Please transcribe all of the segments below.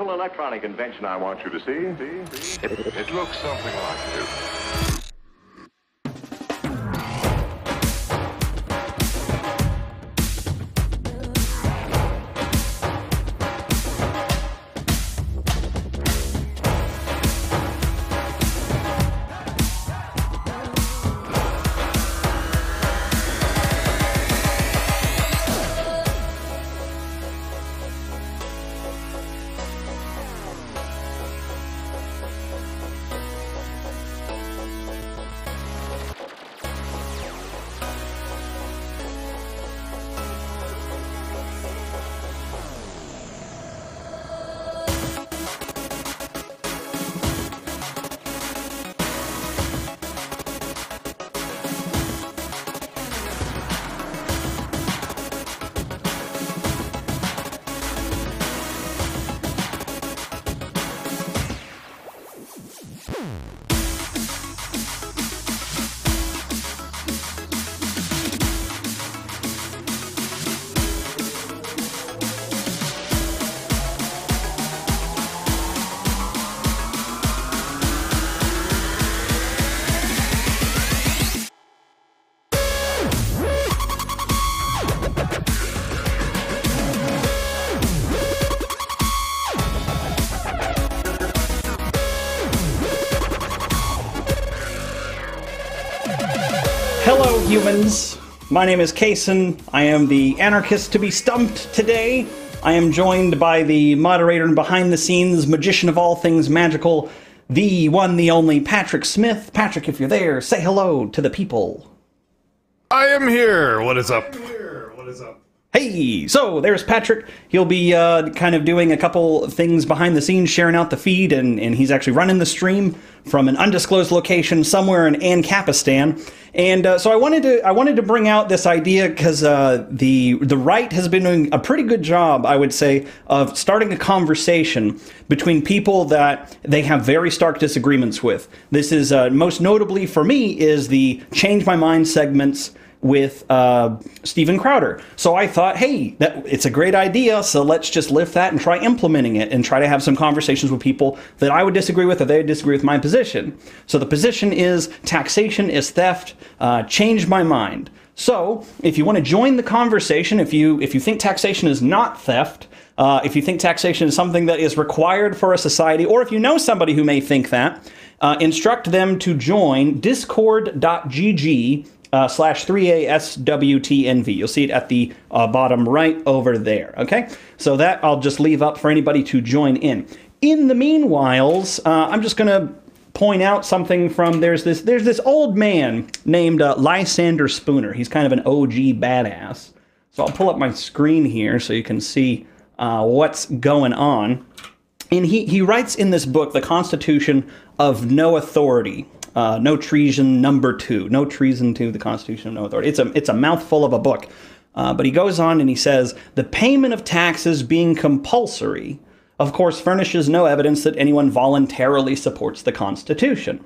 wonderful electronic invention I want you to see. It looks something like this. Hello, humans. My name is Kason. I am the Anarchist to be stumped today. I am joined by the moderator and behind-the-scenes magician of all things magical, the one, the only Patrick Smith. Patrick, if you're there, say hello to the people. I am here. What is up? Hey, so there's Patrick. He'll be kind of doing a couple things behind the scenes, sharing out the feed, and he's actually running the stream from an undisclosed location somewhere in Ancapistan. And so I wanted to bring out this idea because the right has been doing a pretty good job, I would say, of starting a conversation between people that they have very stark disagreements with. This is most notably for me is the Change My Mind segments with Steven Crowder. So I thought, hey, it's a great idea, so let's just lift that and try implementing it and try to have some conversations with people that I would disagree with or they would disagree with my position. So the position is taxation is theft, change my mind. So if you want to join the conversation, if you think taxation is not theft, if you think taxation is something that is required for a society, or if you know somebody who may think that, instruct them to join discord.gg /3ASWTNV. You'll see it at the bottom right over there. Okay, so that I'll just leave up for anybody to join in. In the meanwhiles, I'm just gonna point out something from there's this old man named Lysander Spooner. He's kind of an OG badass. So I'll pull up my screen here so you can see what's going on. And he writes in this book, The Constitution of No Authority. No treason, number 2. No treason to the Constitution of No Authority. It's a mouthful of a book. But he goes on and he says, the payment of taxes being compulsory, of course, furnishes no evidence that anyone voluntarily supports the Constitution.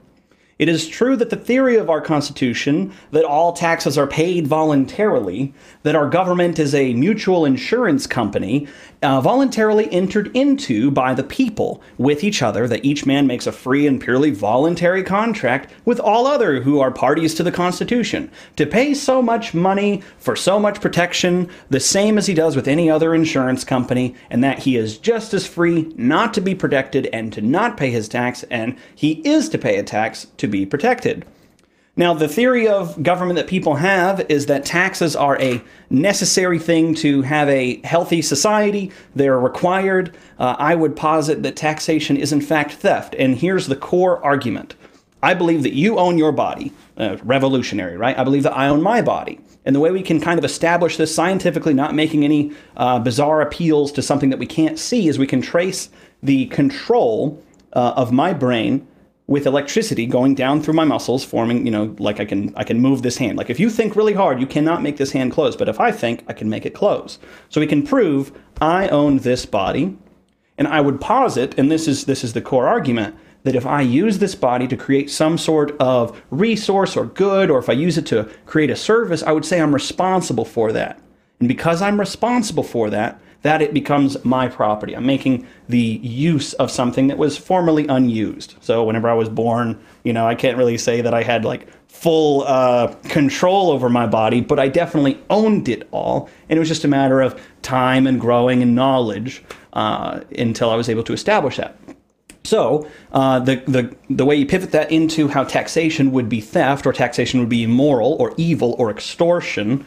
It is true that the theory of our Constitution, that all taxes are paid voluntarily, that our government is a mutual insurance company, voluntarily entered into by the people with each other, that each man makes a free and purely voluntary contract with all other who are parties to the Constitution, to pay so much money for so much protection, the same as he does with any other insurance company, and that he is just as free not to be protected and to not pay his tax, and he is to pay a tax to be protected. Now, the theory of government that people have is that taxes are a necessary thing to have a healthy society. They're required. I would posit that taxation is in fact theft. And here's the core argument. I believe that you own your body. Revolutionary, right? I believe that I own my body. And the way we can kind of establish this scientifically, not making any bizarre appeals to something that we can't see, is we can trace the control of my brain with electricity going down through my muscles, forming, like I can move this hand. Like if you think really hard, you cannot make this hand close. But if I think, I can make it close. So we can prove I own this body. And I would posit, and this is the core argument, that if I use this body to create some sort of resource or good, or if I use it to create a service, I would say I'm responsible for that. And because I'm responsible for that, that it becomes my property. I'm making the use of something that was formerly unused. So whenever I was born, I can't really say that I had like full control over my body, but I definitely owned it all. And it was just a matter of time and growing and knowledge until I was able to establish that. So the way you pivot that into how taxation would be theft, or taxation would be immoral or evil or extortion,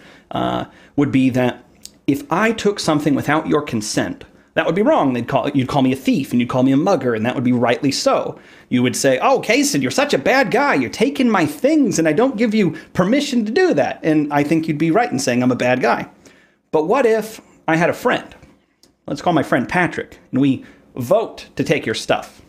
would be that if I took something without your consent, that would be wrong. You'd call me a thief, and you'd call me a mugger, and that would be rightly so. You would say, oh, Kason, you're such a bad guy. You're taking my things, and I don't give you permission to do that. And I think you'd be right in saying I'm a bad guy. But what if I had a friend? Let's call my friend Patrick, and we vote to take your stuff.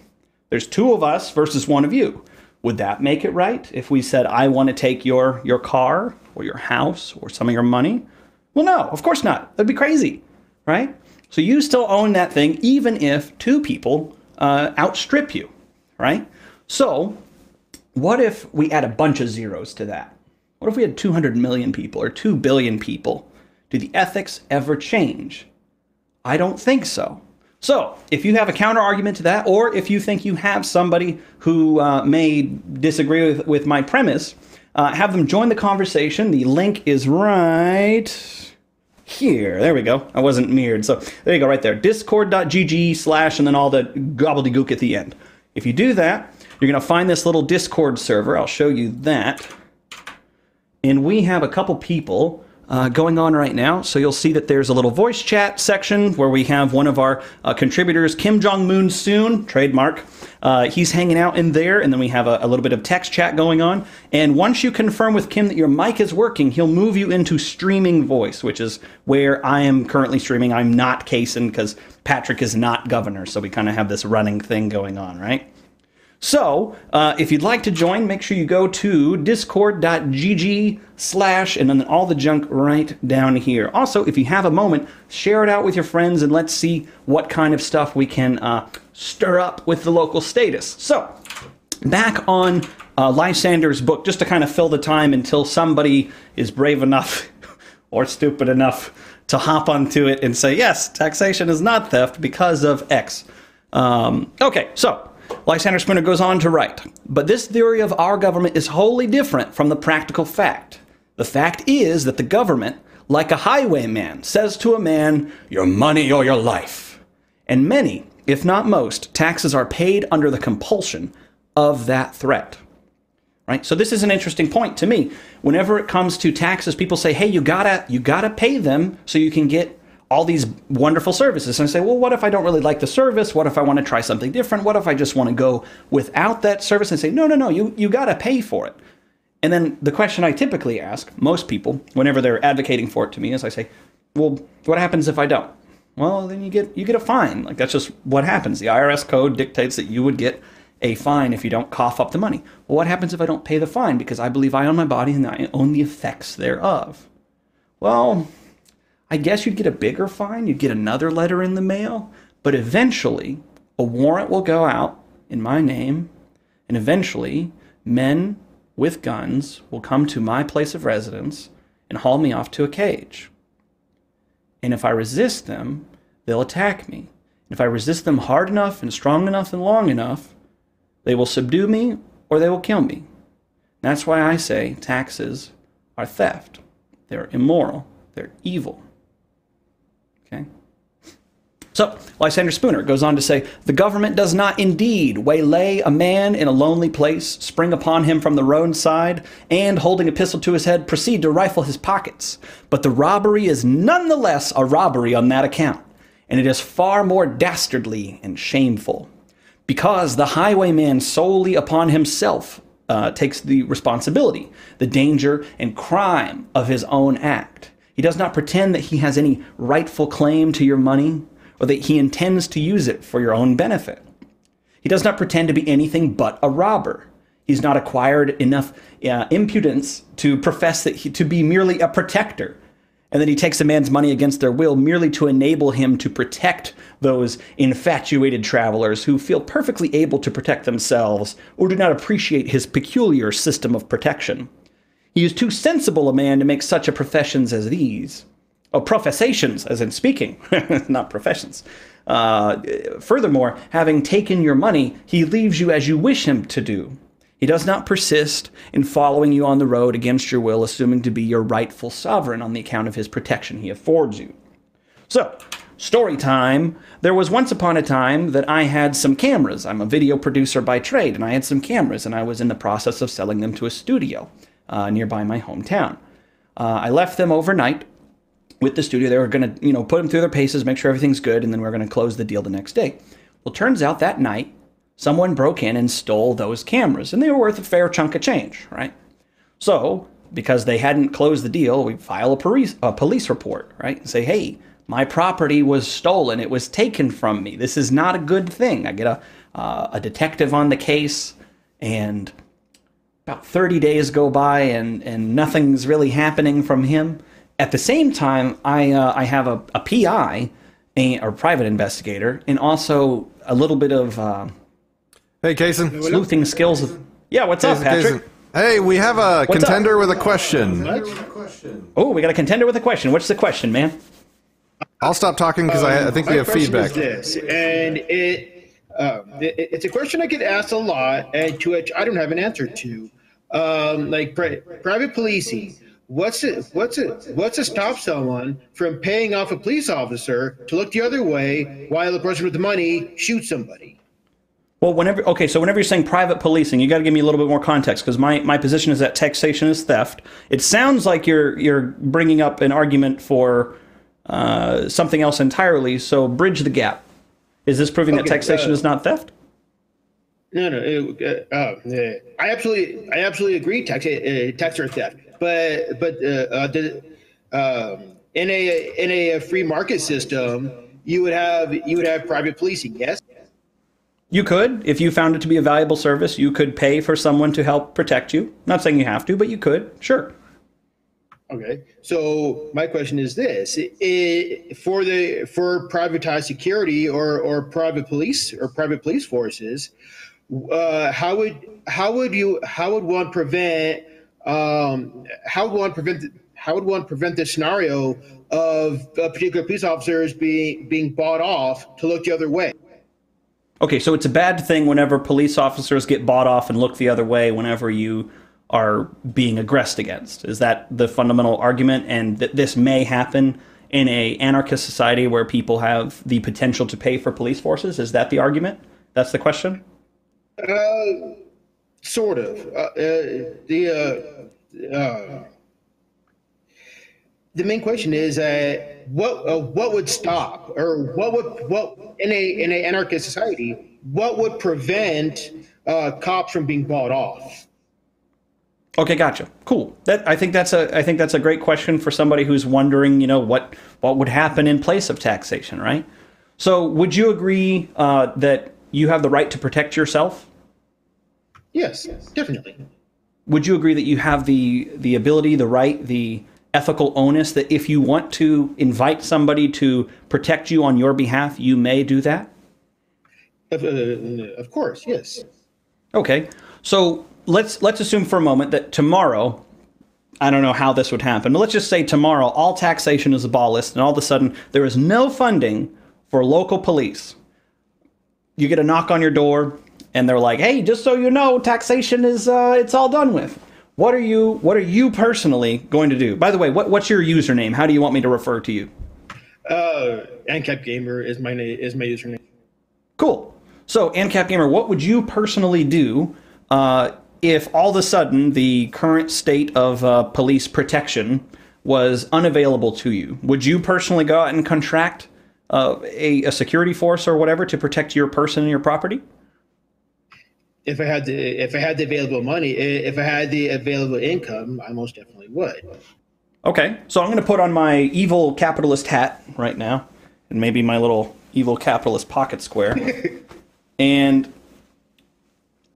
There's two of us versus one of you. Would that make it right if we said, I want to take your car or your house or some of your money? Well, no, of course not. That'd be crazy, right? So you still own that thing even if two people outstrip you, right? So what if we add a bunch of zeros to that? What if we had 200 million people or 2 billion people? Do the ethics ever change? I don't think so. So if you have a counter argument to that, or if you think you have somebody who may disagree with my premise, have them join the conversation. The link is right here. There we go. I wasn't mirrored. So there you go, right there. Discord.gg/ and then all the gobbledygook at the end. If you do that, you're going to find this little Discord server. I'll show you that. And we have a couple people going on right now. So you'll see that there's a little voice chat section where we have one of our contributors, Kim Jong-moon Soon, trademark. He's hanging out in there, and then we have a little bit of text chat going on. And once you confirm with Kim that your mic is working, he'll move you into streaming voice, which is where I am currently streaming. I'm not Kason because Patrick is not governor, so we kind of have this running thing going on, right? So, if you'd like to join, make sure you go to discord.gg/ and then all the junk right down here. Also, if you have a moment, share it out with your friends and let's see what kind of stuff we can stir up with the local status. So, back on Lysander's book, just to kind of fill the time until somebody is brave enough or stupid enough to hop onto it and say, yes, taxation is not theft because of X. Okay, so Lysander Spooner goes on to write, but this theory of our government is wholly different from the practical fact. The fact is that the government, like a highwayman, says to a man, your money or your life. And many, if not most, taxes are paid under the compulsion of that threat. Right? So this is an interesting point to me. Whenever it comes to taxes, people say, hey, you gotta pay them so you can get all these wonderful services. And I say, well, what if I don't really like the service? What if I want to try something different? What if I just want to go without that service? And say, no, you got to pay for it. And then the question I typically ask most people whenever they're advocating for it to me is I say, well, what happens if I don't? Well, then you get a fine. Like, that's just what happens. The IRS code dictates that you would get a fine if you don't cough up the money. Well, what happens if I don't pay the fine? Because I believe I own my body and I own the effects thereof. Well, I guess you'd get a bigger fine, you'd get another letter in the mail, but eventually a warrant will go out in my name, and eventually men with guns will come to my place of residence and haul me off to a cage. And if I resist them, they'll attack me. And if I resist them hard enough and strong enough and long enough, they will subdue me or they will kill me. That's why I say taxes are theft. They're immoral. They're evil. Okay. So, Lysander Spooner goes on to say, the government does not indeed waylay a man in a lonely place, spring upon him from the roadside, and, holding a pistol to his head, proceed to rifle his pockets. But the robbery is nonetheless a robbery on that account, and it is far more dastardly and shameful, because the highwayman solely upon himself takes the responsibility, the danger, and crime of his own act. He does not pretend that he has any rightful claim to your money or that he intends to use it for your own benefit. He does not pretend to be anything but a robber. He's not acquired enough impudence to profess to be merely a protector, and that he takes a man's money against their will merely to enable him to protect those infatuated travelers who feel perfectly able to protect themselves or do not appreciate his peculiar system of protection. He is too sensible a man to make such a professions as these. Oh, professations, as in speaking, not professions. Furthermore, having taken your money, he leaves you as you wish him to do. He does not persist in following you on the road against your will, assuming to be your rightful sovereign on the account of his protection he affords you. So, story time. There was once upon a time that I had some cameras. I'm a video producer by trade, and I had some cameras, and I was in the process of selling them to a studio nearby my hometown. I left them overnight with the studio. They were going to, put them through their paces, make sure everything's good, and then we're going to close the deal the next day. Well, turns out that night, someone broke in and stole those cameras, and they were worth a fair chunk of change, right? So, because they hadn't closed the deal, we file a police report, right? And say, hey, my property was stolen. It was taken from me. This is not a good thing. I get a detective on the case, and about 30 days go by, and nothing's really happening from him. At the same time, I have a PI, or private investigator, and also a little bit of Hey, Kason. sleuthing skills. Yeah, what's up, Patrick? Kason. Hey, we have a contender with a question. Oh, we got a contender with a question. What's the question, man? I'll stop talking because I think we have feedback. Is this, and it's a question I get asked a lot, and to which I don't have an answer to. Private policing. What's to stop someone from paying off a police officer to look the other way while the person with the money shoots somebody? Well, whenever you're saying private policing, you got to give me a little bit more context, because my position is that taxation is theft. It sounds like you're bringing up an argument for something else entirely. So bridge the gap. Is this proving that taxation is not theft? No. I absolutely agree. Tax are theft, but in a free market system, you would have private policing. Yes. You could, if you found it to be a valuable service, you could pay for someone to help protect you. Not saying you have to, but you could. Sure. Okay. So my question is this: for privatized security or private police forces, how would one prevent the scenario of particular police officers being bought off to look the other way? Okay, so it's a bad thing whenever police officers get bought off and look the other way whenever you are being aggressed against. Is that the fundamental argument? And that this may happen in a anarchist society where people have the potential to pay for police forces? Is that the argument? That's the question? Sort of. The main question is what would stop, or what in a anarchist society, what would prevent cops from being bought off? Okay, gotcha. Cool. I think that's a great question for somebody who's wondering, what would happen in place of taxation, right? So, would you agree that you have the right to protect yourself? Yes, definitely. Would you agree that you have the ability, the right, the ethical onus that if you want to invite somebody to protect you on your behalf, you may do that? Of course, yes. Okay, so let's assume for a moment that tomorrow, I don't know how this would happen, but let's just say tomorrow all taxation is abolished, and all of a sudden there is no funding for local police. You get a knock on your door, and they're like, "Hey, just so you know, taxation is it's all done with." What are you personally going to do? By the way, what's your username? How do you want me to refer to you? ANCAP Gamer is my username. Cool. So, ANCAP Gamer, what would you personally do if all of a sudden the current state of police protection was unavailable to you? Would you personally go out and contract a security force or whatever to protect your person and your property? If I had the available money, if I had the available income, I most definitely would. Okay, so I'm going to put on my evil capitalist hat right now, and maybe my little evil capitalist pocket square, and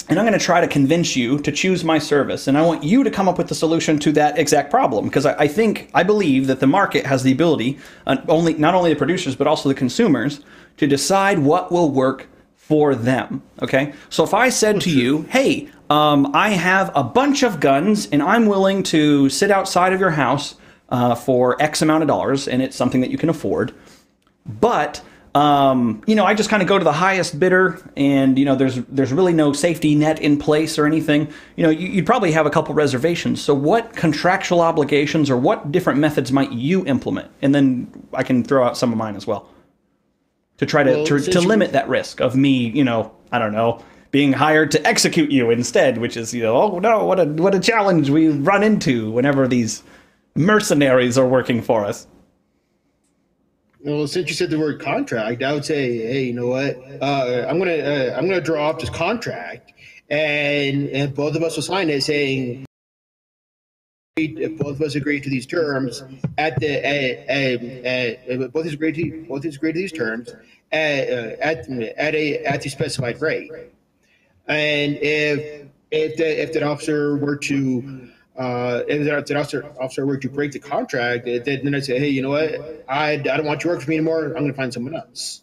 I'm going to try to convince you to choose my service, and I want you to come up with the solution to that exact problem, because I believe that the market has the ability, not only the producers but also the consumers, to decide what will work for them. Okay, so if I said to you, "Hey, I have a bunch of guns, and I'm willing to sit outside of your house for X amount of dollars, and it's something that you can afford. But I just kind of go to the highest bidder, and there's really no safety net in place or anything. You'd probably have a couple reservations. So what contractual obligations or what different methods might you implement? And then I can throw out some of mine as well to try to limit that risk of me, I don't know, being hired to execute you instead, which is, oh no, what a challenge we run into whenever these mercenaries are working for us. Well, since you said the word contract, I would say, hey, you know what? I'm gonna draw up this contract, and both of us will sign it, saying if both of us agree to these terms both of us agree to these terms at the specified rate. And if that officer were to if the officer were to break the contract, then I'd say, hey, you know what? I don't want you to work for me anymore. I'm going to find someone else.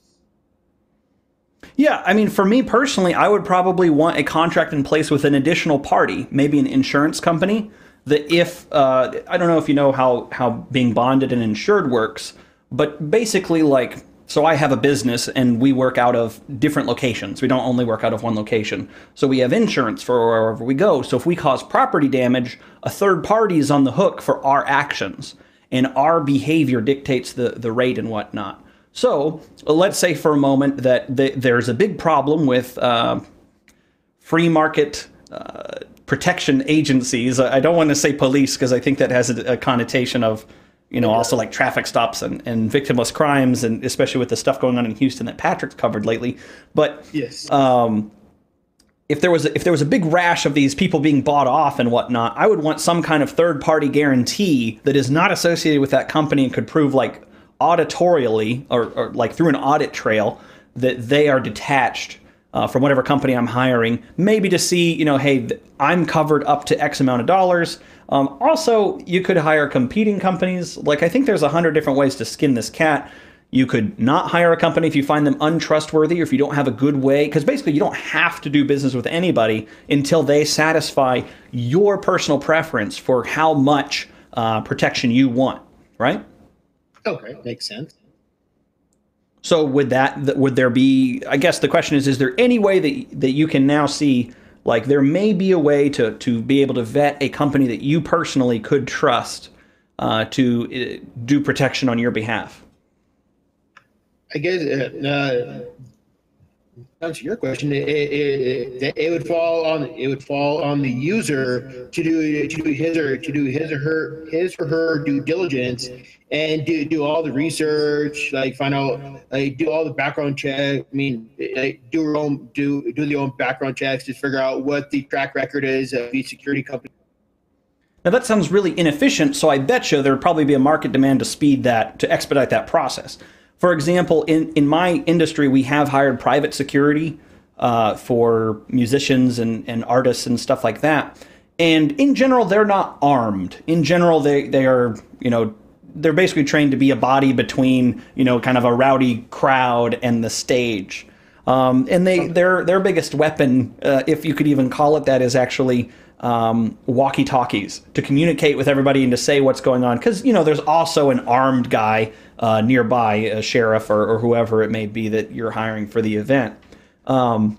Yeah, I mean, for me personally, I would probably want a contract in place with an additional party, maybe an insurance company, that if, I don't know if you know how being bonded and insured works, but basically so I have a business and we work out of different locations. We don't only work out of one location. So we have insurance for wherever we go. So if we cause property damage, a third party is on the hook for our actions, and our behavior dictates the rate and whatnot. So let's say for a moment that there's a big problem with free market protection agencies. I don't want to say police because I think that has a connotation of also like traffic stops and victimless crimes, and especially with the stuff going on in Houston that Patrick's covered lately. But yes, if there was a big rash of these people being bought off and whatnot, I would want some kind of third party guarantee that is not associated with that company and could prove like auditorially or like through an audit trail that they are detached from whatever company I'm hiring, maybe to see, hey, I'm covered up to X amount of dollars. Also, you could hire competing companies. Like, I think there's 100 different ways to skin this cat. You could not hire a company if you find them untrustworthy or if you don't have a good way, because basically you don't have to do business with anybody until they satisfy your personal preference for how much protection you want, right? Okay, makes sense. So would there be, I guess the question is there any way that you can now see, like, there may be a way to be able to vet a company that you personally could trust to do protection on your behalf? I guess to answer your question, it would fall on the user to do his or her due diligence and do all the research, like find out, like do all the background check. I mean, like do their own background checks to figure out what the track record is of each security company. Now that sounds really inefficient, so I bet you there would probably be a market demand to expedite that process. For example, in my industry, we have hired private security for musicians and artists and stuff like that. And in general, they're not armed. In general, they are, they're basically trained to be a body between, kind of a rowdy crowd and the stage. And their biggest weapon, if you could even call it that, is actually walkie-talkies to communicate with everybody and to say what's going on. Because, there's also an armed guy nearby, a sheriff or whoever it may be that you're hiring for the event. And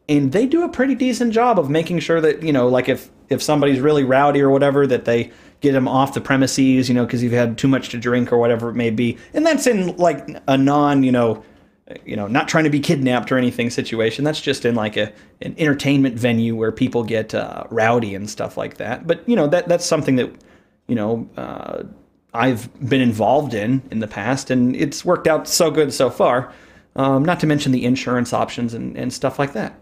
they do a pretty decent job of making sure that, like if somebody's really rowdy or whatever, that they get them off the premises, because you've had too much to drink or whatever it may be. And that's in like a non, not trying to be kidnapped or anything situation. That's just in like an entertainment venue where people get rowdy and stuff like that. But, that's something that, I've been involved in the past, and it's worked out so good so far. Not to mention the insurance options and stuff like that.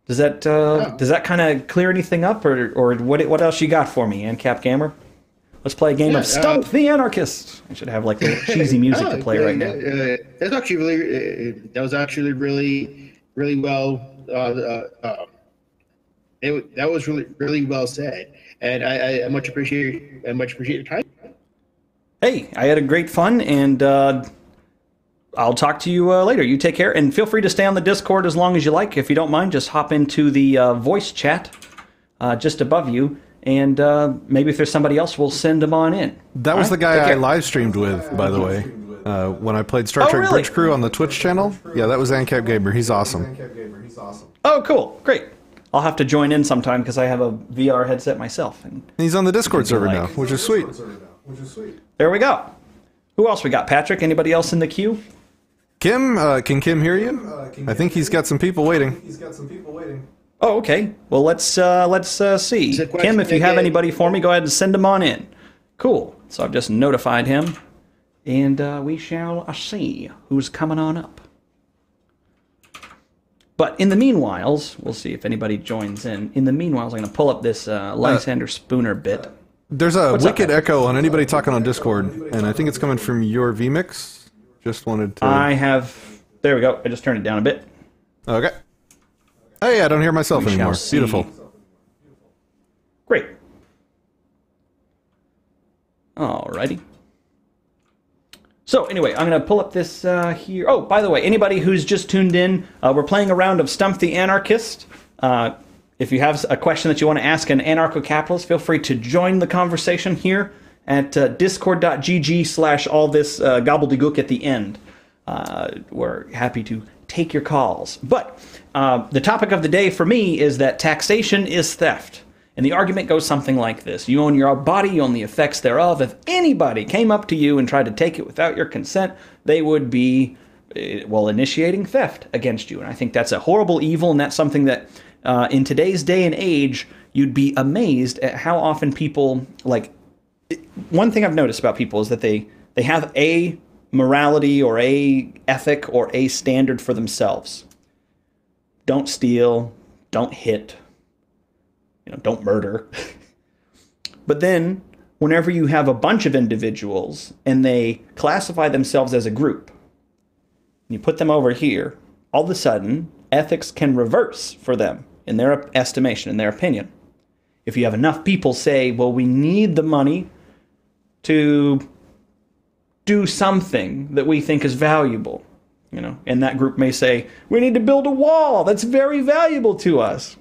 Does that kind of clear anything up, or what else you got for me, AnCap Gamer? Let's play a game of Stump the Anarchist. I should have like the cheesy music to play right now. That was actually really well. That was really well said, and I much appreciate your time. Hey, I had a great fun, and I'll talk to you later. You take care, and feel free to stay on the Discord as long as you like. If you don't mind, just hop into the voice chat just above you, And maybe if there's somebody else, we'll send them on in. That was the guy I live streamed with, by the way. When I played Star Trek Bridge Crew on the Twitch channel. Yeah, that was Ancap Gamer. He's awesome. Oh, cool. Great. I'll have to join in sometime because I have a VR headset myself. And he's on the Discord server now, which is sweet. There we go. Who else we got, Patrick? Anybody else in the queue? Kim, can Kim hear you? I think he's got some people waiting. Oh, okay. Well, let's see. Kim, if you have anybody for me, go ahead and send them on in. Cool. So I've just notified him, and we shall see who's coming on up. But in the meanwhile, we'll see if anybody joins in. In the meanwhile, I'm going to pull up this Lysander Spooner bit. There's a wicked echo on anybody talking on Discord, and I think it's coming from your vMix. Just wanted to... I have... There we go. I just turned it down a bit. Okay. Hey, I don't hear myself anymore. Beautiful. Great. Alrighty. So anyway, I'm going to pull up this here. Oh, by the way, anybody who's just tuned in, we're playing a round of Stump the Anarchist. If you have a question that you want to ask an anarcho-capitalist, feel free to join the conversation here at discord.gg/all this gobbledygook at the end. We're happy to take your calls. But the topic of the day for me is that taxation is theft. And the argument goes something like this. You own your body, you own the effects thereof. If anybody came up to you and tried to take it without your consent, they would be, initiating theft against you. And I think that's a horrible evil, and that's something that in today's day and age, you'd be amazed at how often people, one thing I've noticed about people is that they have a morality or a ethic or a standard for themselves. Don't steal, don't hit, don't murder. But then, whenever you have a bunch of individuals and they classify themselves as a group, and you put them over here, all of a sudden, ethics can reverse for them in their estimation, in their opinion. If you have enough people say, well, we need the money to do something that we think is valuable, and that group may say, we need to build a wall that's very valuable to us.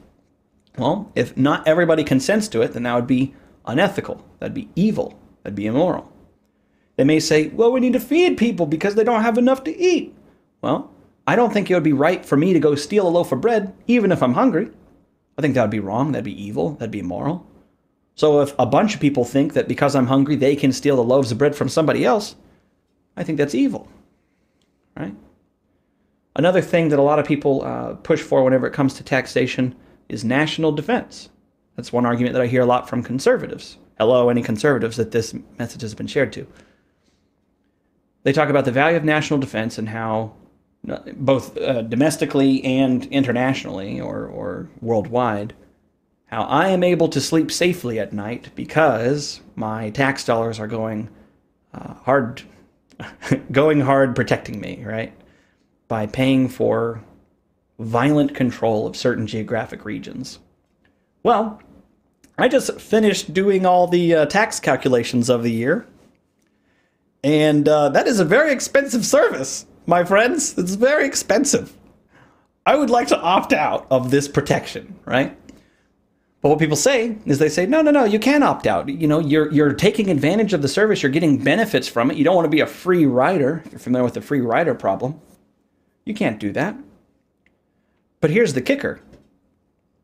Well, if not everybody consents to it, then that would be unethical. That'd be evil. That'd be immoral. They may say, well, we need to feed people because they don't have enough to eat. Well, I don't think it would be right for me to go steal a loaf of bread, even if I'm hungry. I think that would be wrong. That'd be evil. That'd be immoral. So if a bunch of people think that because I'm hungry, they can steal the loaves of bread from somebody else, I think that's evil. Right? Another thing that a lot of people push for whenever it comes to taxation is national defense. That's one argument that I hear a lot from conservatives. Hello, any conservatives that this message has been shared to. They talk about the value of national defense and how both domestically and internationally or worldwide, how I am able to sleep safely at night because my tax dollars are going hard protecting me, right? By paying for violent control of certain geographic regions. Well, I just finished doing all the tax calculations of the year, and that is a very expensive service, my friends. It's very expensive. I would like to opt out of this protection, right? But what people say is they say, no, you can't opt out. You're taking advantage of the service. You're getting benefits from it. You don't want to be a free rider. If you're familiar with the free rider problem, you can't do that. But here's the kicker.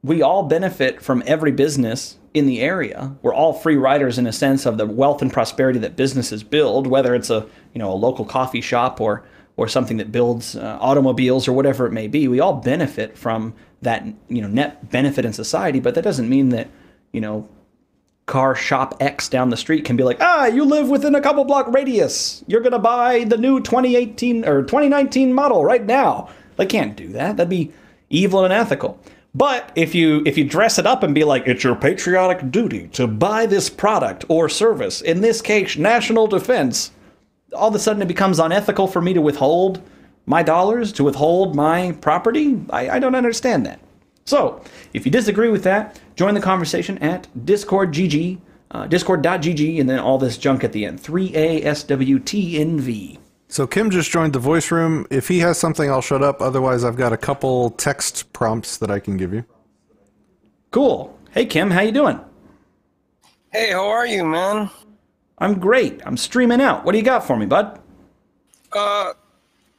We all benefit from every business in the area. We're all free riders in a sense of the wealth and prosperity that businesses build, whether it's a local coffee shop or something that builds automobiles or whatever it may be. We all benefit from that net benefit in society, but that doesn't mean that car shop X down the street can be like, you live within a couple block radius. You're going to buy the new 2018 or 2019 model right now. They can't do that. That'd be evil and unethical. But if you dress it up and be like, it's your patriotic duty to buy this product or service, in this case, national defense, all of a sudden it becomes unethical for me to withhold my dollars, to withhold my property. I don't understand that. So if you disagree with that, join the conversation at discord.gg, and then all this junk at the end, 3ASWTNV. So Kim just joined the voice room. If he has something, I'll shut up. Otherwise, I've got a couple text prompts that I can give you. Cool. Hey, Kim, how you doing? Hey, how are you, man? I'm great. I'm streaming out. What do you got for me, bud?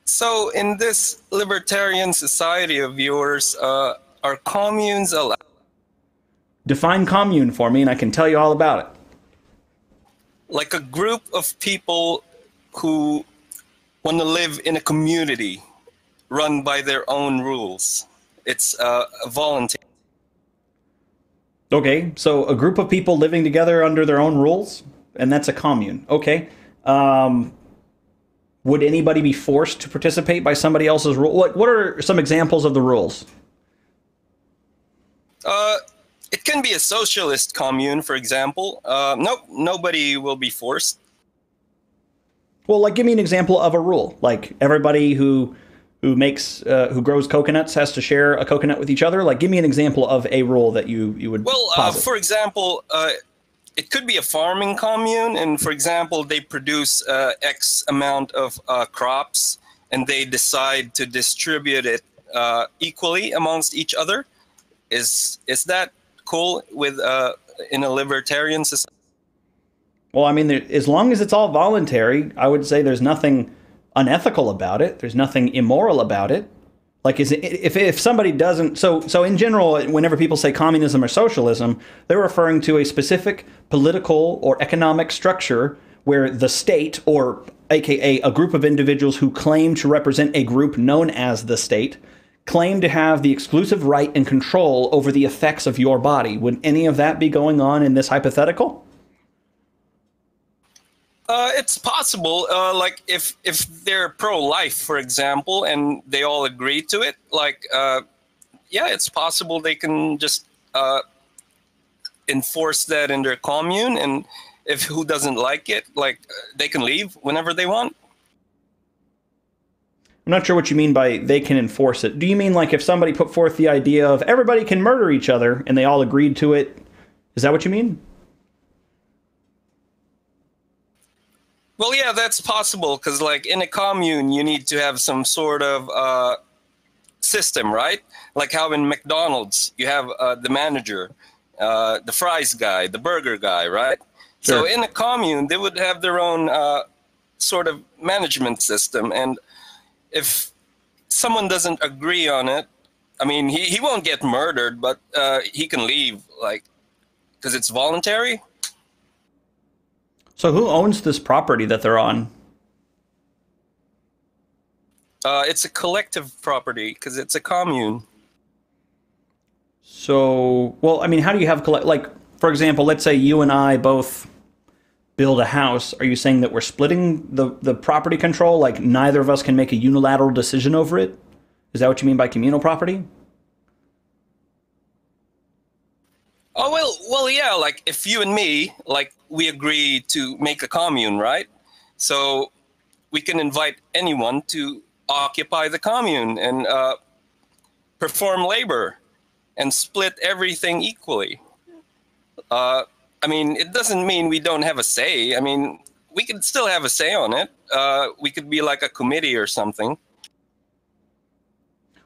So in this libertarian society of yours, are communes allowed? Define commune for me, and I can tell you all about it. Like a group of people who want to live in a community run by their own rules. It's voluntary. Okay, so a group of people living together under their own rules, and that's a commune. Okay. Would anybody be forced to participate by somebody else's rule? What are some examples of the rules? It can be a socialist commune, for example. Nope, nobody will be forced. Well, like, give me an example of a rule. Like, everybody who grows coconuts has to share a coconut with each other. Like, give me an example of a rule that you would posit. For example, it could be a farming commune, and for example, they produce X amount of crops, and they decide to distribute it equally amongst each other. Is that cool with in a libertarian society? Well, I mean, as long as it's all voluntary, I would say there's nothing unethical about it. There's nothing immoral about it. Like, if somebody doesn't, so in general, whenever people say communism or socialism, they're referring to a specific political or economic structure where the state, or AKA a group of individuals who claim to represent a group known as the state, claim to have the exclusive right and control over the effects of your body. Would any of that be going on in this hypothetical? It's possible. Like if they're pro-life, for example, and they all agree to it, like yeah, it's possible they can just enforce that in their commune, and if who doesn't like it, like they can leave whenever they want. I'm not sure what you mean by they can enforce it. Do you mean like if somebody put forth the idea of everybody can murder each other and they all agreed to it? Is that what you mean? Well, yeah, that's possible, because like in a commune, you need to have some sort of system, right? Like how in McDonald's, you have the manager, the fries guy, the burger guy, right? Sure. So in a commune, they would have their own sort of management system. And if someone doesn't agree on it, I mean, he won't get murdered, but he can leave, like, because it's voluntary. So who owns this property that they're on? It's a collective property because it's a commune. So, well, I mean, how do you have like, for example, let's say you and I both build a house. Are you saying that we're splitting the property control? Like neither of us can make a unilateral decision over it? Is that what you mean by communal property? Oh, well, yeah, like if you and me, like we agree to make a commune, right? So we can invite anyone to occupy the commune and perform labor and split everything equally. I mean, it doesn't mean we don't have a say. I mean, we could still have a say on it. We could be like a committee or something.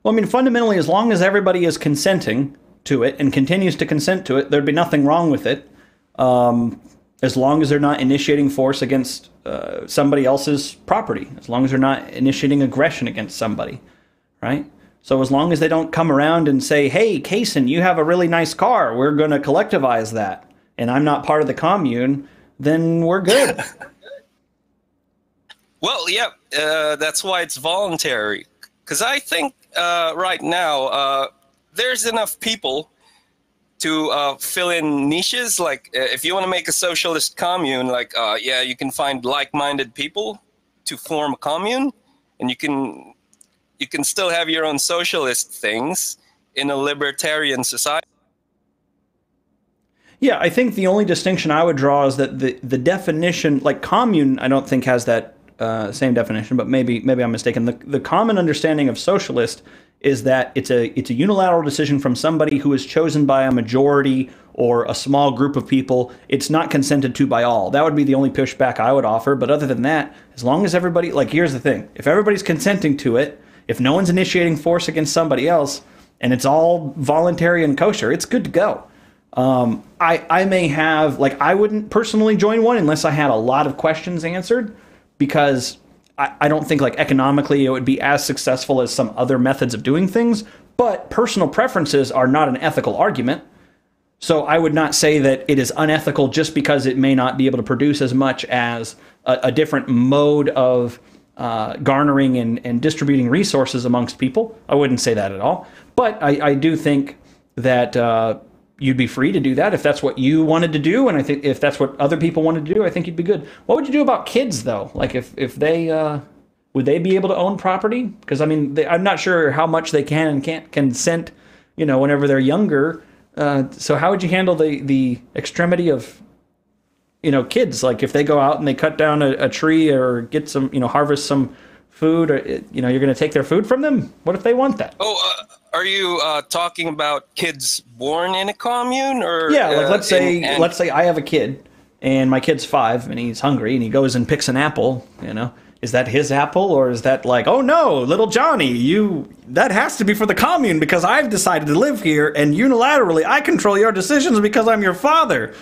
Well, I mean, fundamentally, as long as everybody is consenting to it and continues to consent to it, there'd be nothing wrong with it. As long as they're not initiating force against somebody else's property, as long as they're not initiating aggression against somebody, right? So as long as they don't come around and say, hey, Kason, you have a really nice car, we're going to collectivize that, and I'm not part of the commune, then we're good. Well, yeah, that's why it's voluntary. Because I think right now there's enough people to fill in niches. Like if you want to make a socialist commune, like yeah, you can find like-minded people to form a commune, and you can still have your own socialist things in a libertarian society. Yeah, I think the only distinction I would draw is that the definition, like commune, I don't think has that same definition, but maybe I'm mistaken. The common understanding of socialist is that it's a unilateral decision from somebody who is chosen by a majority or a small group of people. It's not consented to by all. That would be the only pushback I would offer. But other than that, as long as everybody, like, here's the thing. If everybody's consenting to it, if no one's initiating force against somebody else, and it's all voluntary and kosher, it's good to go. I may have, like, I wouldn't personally join one unless I had a lot of questions answered, because I don't think, like, economically it would be as successful as some other methods of doing things, but personal preferences are not an ethical argument. So I would not say that it is unethical just because it may not be able to produce as much as a different mode of garnering and distributing resources amongst people. I wouldn't say that at all. But I do think that you'd be free to do that if that's what you wanted to do, and I think if that's what other people wanted to do, I think you'd be good. What would you do about kids, though? Like, if they would they be able to own property? Because, I mean, I'm not sure how much they can and can't consent, whenever they're younger. So how would you handle the extremity of, kids? Like, if they go out and they cut down a tree or get some, harvest some food, or, you're going to take their food from them? What if they want that? Are you talking about kids born in a commune, or yeah? Like, let's say I have a kid, and my kid's 5, and he's hungry, and he goes and picks an apple. Is that his apple, or is that like, oh no, little Johnny, that has to be for the commune because I've decided to live here, and unilaterally I control your decisions because I'm your father?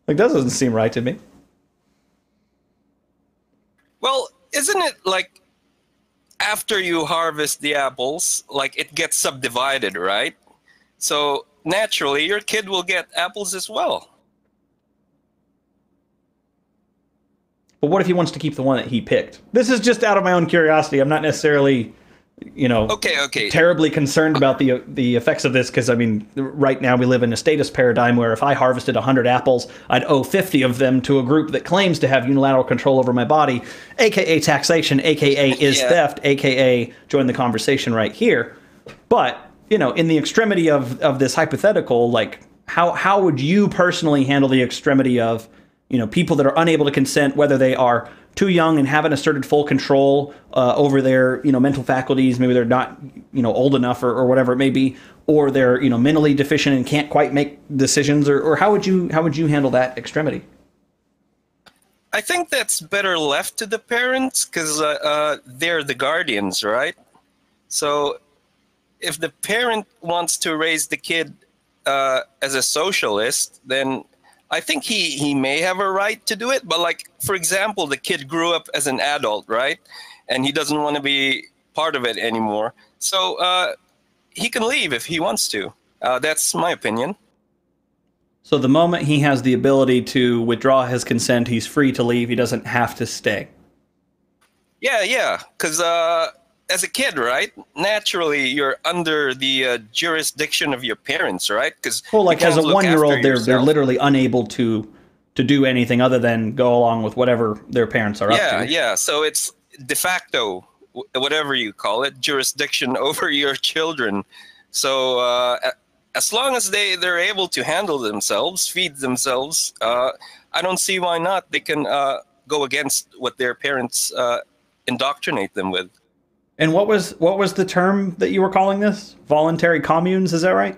Like, that doesn't seem right to me. Well, isn't it like after you harvest the apples, like, it gets subdivided, right? So naturally your kid will get apples as well. But what if he wants to keep the one that he picked? This is just out of my own curiosity. I'm not necessarily, Okay. terribly concerned about the effects of this, because, I mean, right now we live in a status paradigm where if I harvested 100 apples, I'd owe 50 of them to a group that claims to have unilateral control over my body, a.k.a. taxation, a.k.a. is theft, a.k.a. join the conversation right here. But, in the extremity of this hypothetical, like, how would you personally handle the extremity of, people that are unable to consent, whether they are too young and haven't asserted full control over their, mental faculties, maybe they're not, old enough or whatever it may be, or they're, mentally deficient and can't quite make decisions, or how would you handle that extremity? I think that's better left to the parents, because they're the guardians, right? So if the parent wants to raise the kid as a socialist, then I think he may have a right to do it. But, like, for example, the kid grew up as an adult, right? And he doesn't want to be part of it anymore. So he can leave if he wants to. That's my opinion. So the moment he has the ability to withdraw his consent, he's free to leave. He doesn't have to stay. Yeah. Because as a kid, right? Naturally, you're under the jurisdiction of your parents, right? Because like, as a 1-year-old, they're literally unable to do anything other than go along with whatever their parents are up to. Yeah. So it's de facto, whatever you call it, jurisdiction over your children. So as long as they're able to handle themselves, feed themselves, I don't see why not. They can go against what their parents indoctrinate them with. And what was the term that you were calling this? Voluntary communes, is that right?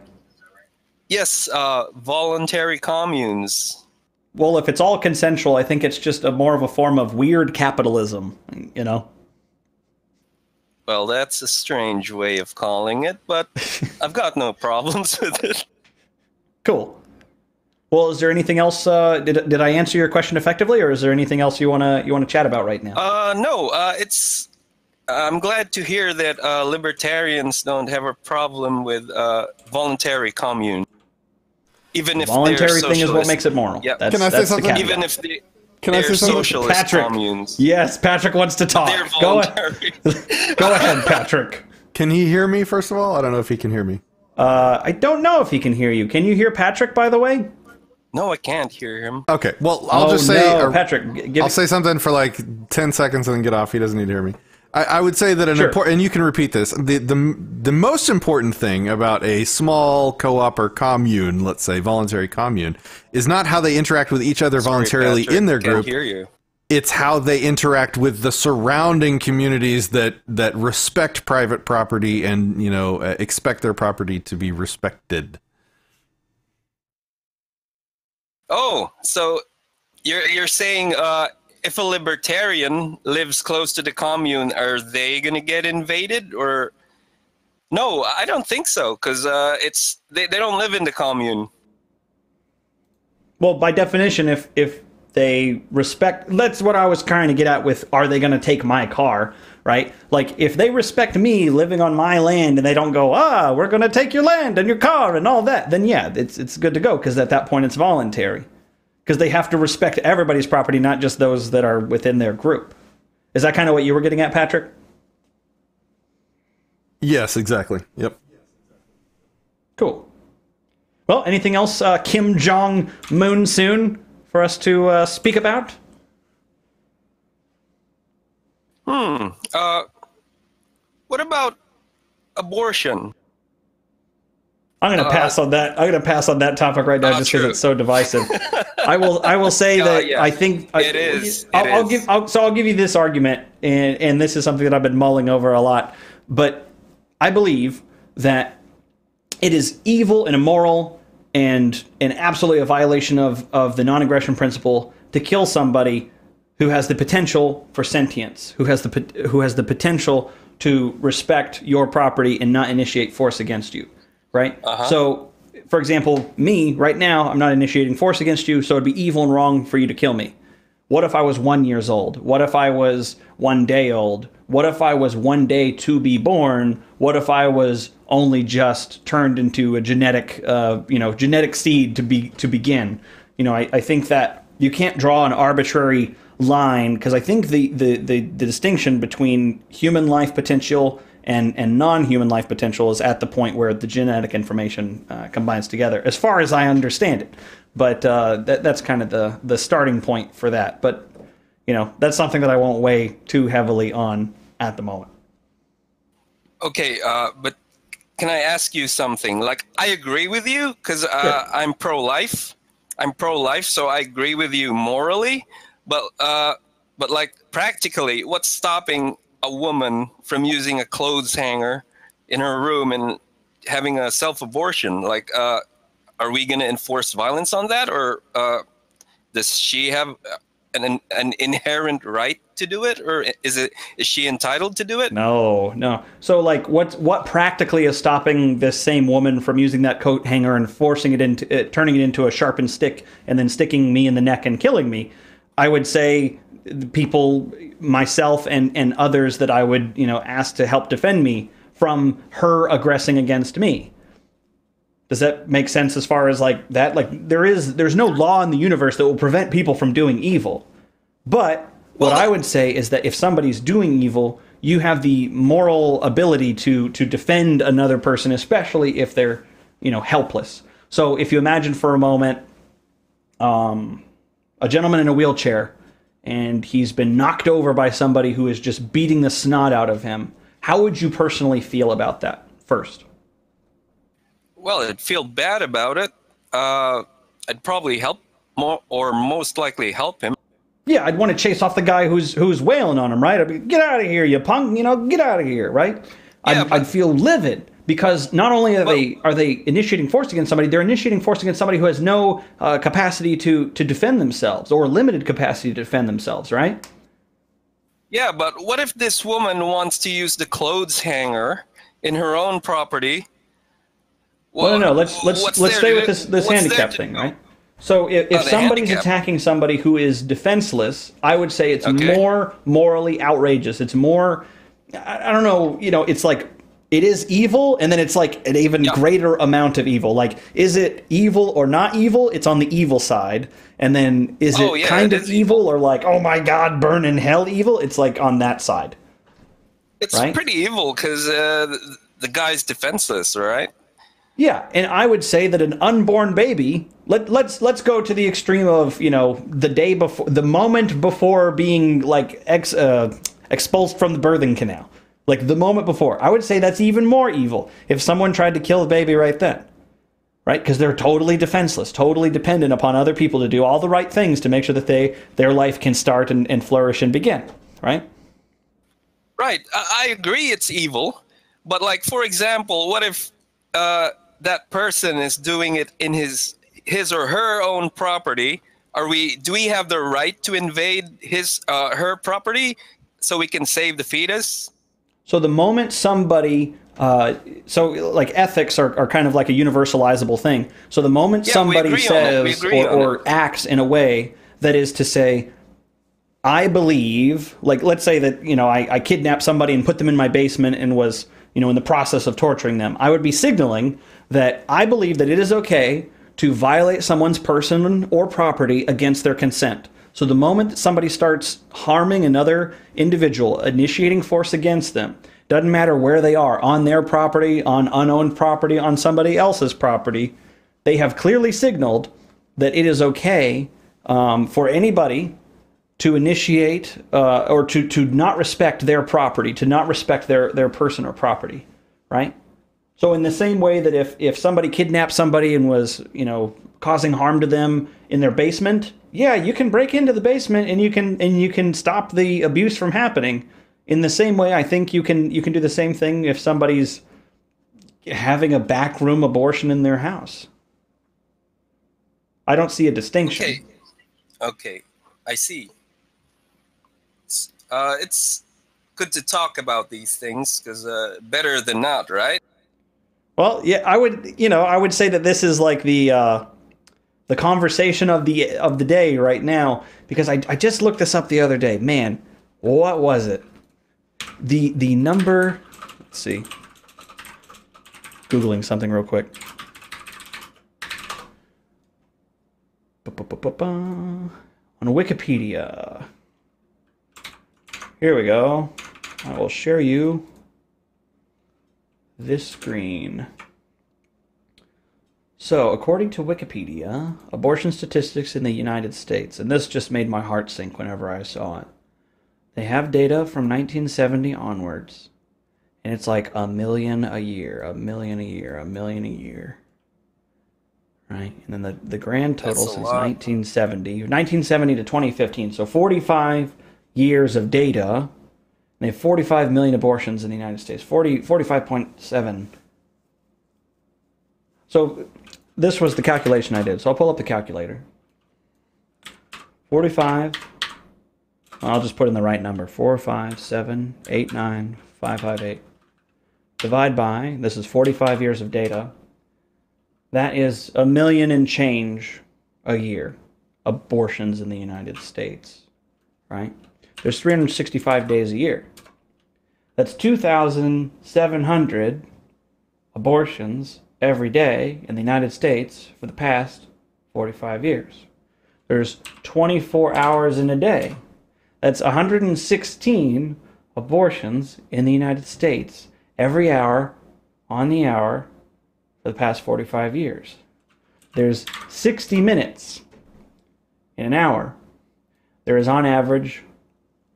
Yes, voluntary communes. Well, if it's all consensual, I think it's just more of a form of weird capitalism, Well, that's a strange way of calling it, but I've got no problems with it. Cool. Well, is there anything else? Did I answer your question effectively, or is there anything else you wanna chat about right now? No. I'm glad to hear that libertarians don't have a problem with voluntary commune, even if voluntary thing is what makes it moral. Yeah. Can I say something? Even if they're socialist Patrick, communes. Yes, Patrick wants to talk. They're voluntary. Go ahead, Patrick. Can he hear me, first of all? I don't know if he can hear me. I don't know if he can hear you. Can you hear Patrick, by the way? No, I can't hear him. Okay, well, I'll just say... Patrick, I'll say something for like 10 seconds and then get off. He doesn't need to hear me. I would say that and you can repeat this, the most important thing about a small co-op or commune, let's say voluntary commune, is not how they interact with each other voluntarily in their group. Can't hear you. It's how they interact with the surrounding communities that respect private property and, expect their property to be respected. Oh, so you're saying if a libertarian lives close to the commune, are they going to get invaded? Or no, I don't think so, because they don't live in the commune. Well, by definition, if they respect, that's what I was trying to get at with, are they going to take my car, right? Like, if they respect me living on my land and they don't go, we're going to take your land and your car and all that, then yeah, it's good to go, because at that point it's voluntary. Because they have to respect everybody's property, not just those that are within their group. Is that kind of what you were getting at, Patrick? Yes, exactly. Yep. Cool. Well, anything else Kim Jong-moon soon for us to speak about? What about abortion? I'm going to pass on that. I'm going to pass on that topic right now, just because it's so divisive. I will say that I think it is. I'll give you this argument, and this is something that I've been mulling over a lot. But I believe that it is evil and immoral and absolutely a violation of the non-aggression principle to kill somebody who has the potential for sentience, who has the potential to respect your property and not initiate force against you. Right? So, for example, me, right now, I'm not initiating force against you, so it'd be evil and wrong for you to kill me. What if I was 1 year old? What if I was 1 day old? What if I was 1 day to be born? What if I was only just turned into a genetic seed to begin? I think that you can't draw an arbitrary line, because I think the distinction between human life potential and non-human life potential is at the point where the genetic information combines together, as far as I understand it. But that's kind of the starting point for that. But, that's something that I won't weigh too heavily on at the moment. Okay, but can I ask you something? Like, I agree with you, because I'm pro-life. So I agree with you morally. But like, practically, what's stopping a woman from using a clothes hanger in her room and having a self-abortion? Like, are we going to enforce violence on that, or does she have an inherent right to do it, or is she entitled to do it? No. So, like, what practically is stopping this same woman from using that coat hanger and forcing it into turning it into a sharpened stick and then sticking me in the neck and killing me? I would say people, myself and others that I would, ask to help defend me from her aggressing against me. Does that make sense as far as like that? Like, there's no law in the universe that will prevent people from doing evil. But what I would say is that if somebody's doing evil, you have the moral ability to defend another person, especially if they're, helpless. So if you imagine for a moment, a gentleman in a wheelchair, and he's been knocked over by somebody who is just beating the snot out of him, how would you personally feel about that first? Well, I'd feel bad about it. I'd probably help most likely help him. Yeah, I'd want to chase off the guy who's wailing on him, right? I'd be, get out of here, you punk! Get out of here, right? Yeah, I'd feel livid, because not only are they initiating force against somebody, they're initiating force against somebody who has no capacity to defend themselves, or limited capacity to defend themselves, right? Yeah, but what if this woman wants to use the clothes hanger in her own property? Well, no. Let's stay with this handicap thing, right? So if somebody's attacking somebody who is defenseless, I would say it's more morally outrageous. It's more, I don't know, it's like, it is evil, and then it's like an even greater amount of evil. Like, is it evil or not evil? It's on the evil side. And then is it kind of evil, or like, oh my God, burn in hell evil? It's like on that side. It's pretty evil, because the guy's defenseless, right? Yeah, and I would say that an unborn baby, let's go to the extreme of, the day before, the moment before being like expulsed from the birthing canal. Like the moment before. I would say that's even more evil if someone tried to kill the baby right then. Right? Because they're totally defenseless, totally dependent upon other people to do all the right things to make sure that their life can start and flourish and begin. Right? Right. I agree it's evil. But like, for example, what if that person is doing it in his or her own property? Do we have the right to invade her property so we can save the fetus? So the moment somebody So like ethics are kind of like a universalizable thing. So the moment somebody says or acts in a way that is to say, I believe, like let's say that, you know, I kidnapped somebody and put them in my basement and was, you know, in the process of torturing them, I would be signaling that I believe that it is okay to violate someone's person or property against their consent. So the moment that somebody starts harming another individual, initiating force against them, doesn't matter where they are, on their property, on unowned property, on somebody else's property, they have clearly signaled that it is okay for anybody to initiate or to not respect their property, to not respect their person or property, right? So in the same way that if somebody kidnapped somebody and was, you know, causing harm to them in their basement, yeah, you can break into the basement and you can stop the abuse from happening. In the same way, I think you can do the same thing if somebody's having a backroom abortion in their house. I don't see a distinction. Okay, I see. It's good to talk about these things because better than not, right? Well, yeah, I would say that this is like the conversation of the day right now, because I just looked this up the other day. Man, what was it? The number, let's see. Googling something real quick. On Wikipedia. Here we go. I will share you this screen. So, according to Wikipedia, abortion statistics in the United States, and this just made my heart sink whenever I saw it. They have data from 1970 onwards, and it's like 1 million a year, 1 million a year, 1 million a year. Right? And then the grand total since 1970 to 2015, so 45 years of data, and they have 45 million abortions in the United States, 45.7. So this was the calculation I did. So I'll pull up the calculator. 45, I'll just put in the right number, 457,89558. Divide by, this is 45 years of data. That is 1 million and change a year, abortions in the United States, right? There's 365 days a year. That's 2,700 abortions every day in the United States for the past 45 years. There's 24 hours in a day. That's 116 abortions in the United States every hour on the hour for the past 45 years. There's 60 minutes in an hour. There is on average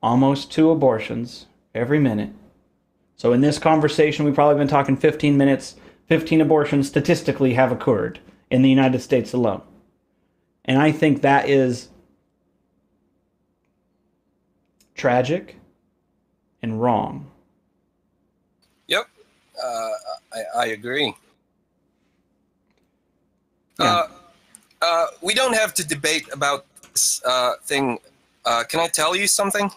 almost 2 abortions every minute. So in this conversation, we've probably been talking 15 minutes. 15 abortions statistically have occurred in the United States alone. And I think that is tragic and wrong. Yep, I agree. Yeah. We don't have to debate about this thing. Can I tell you something?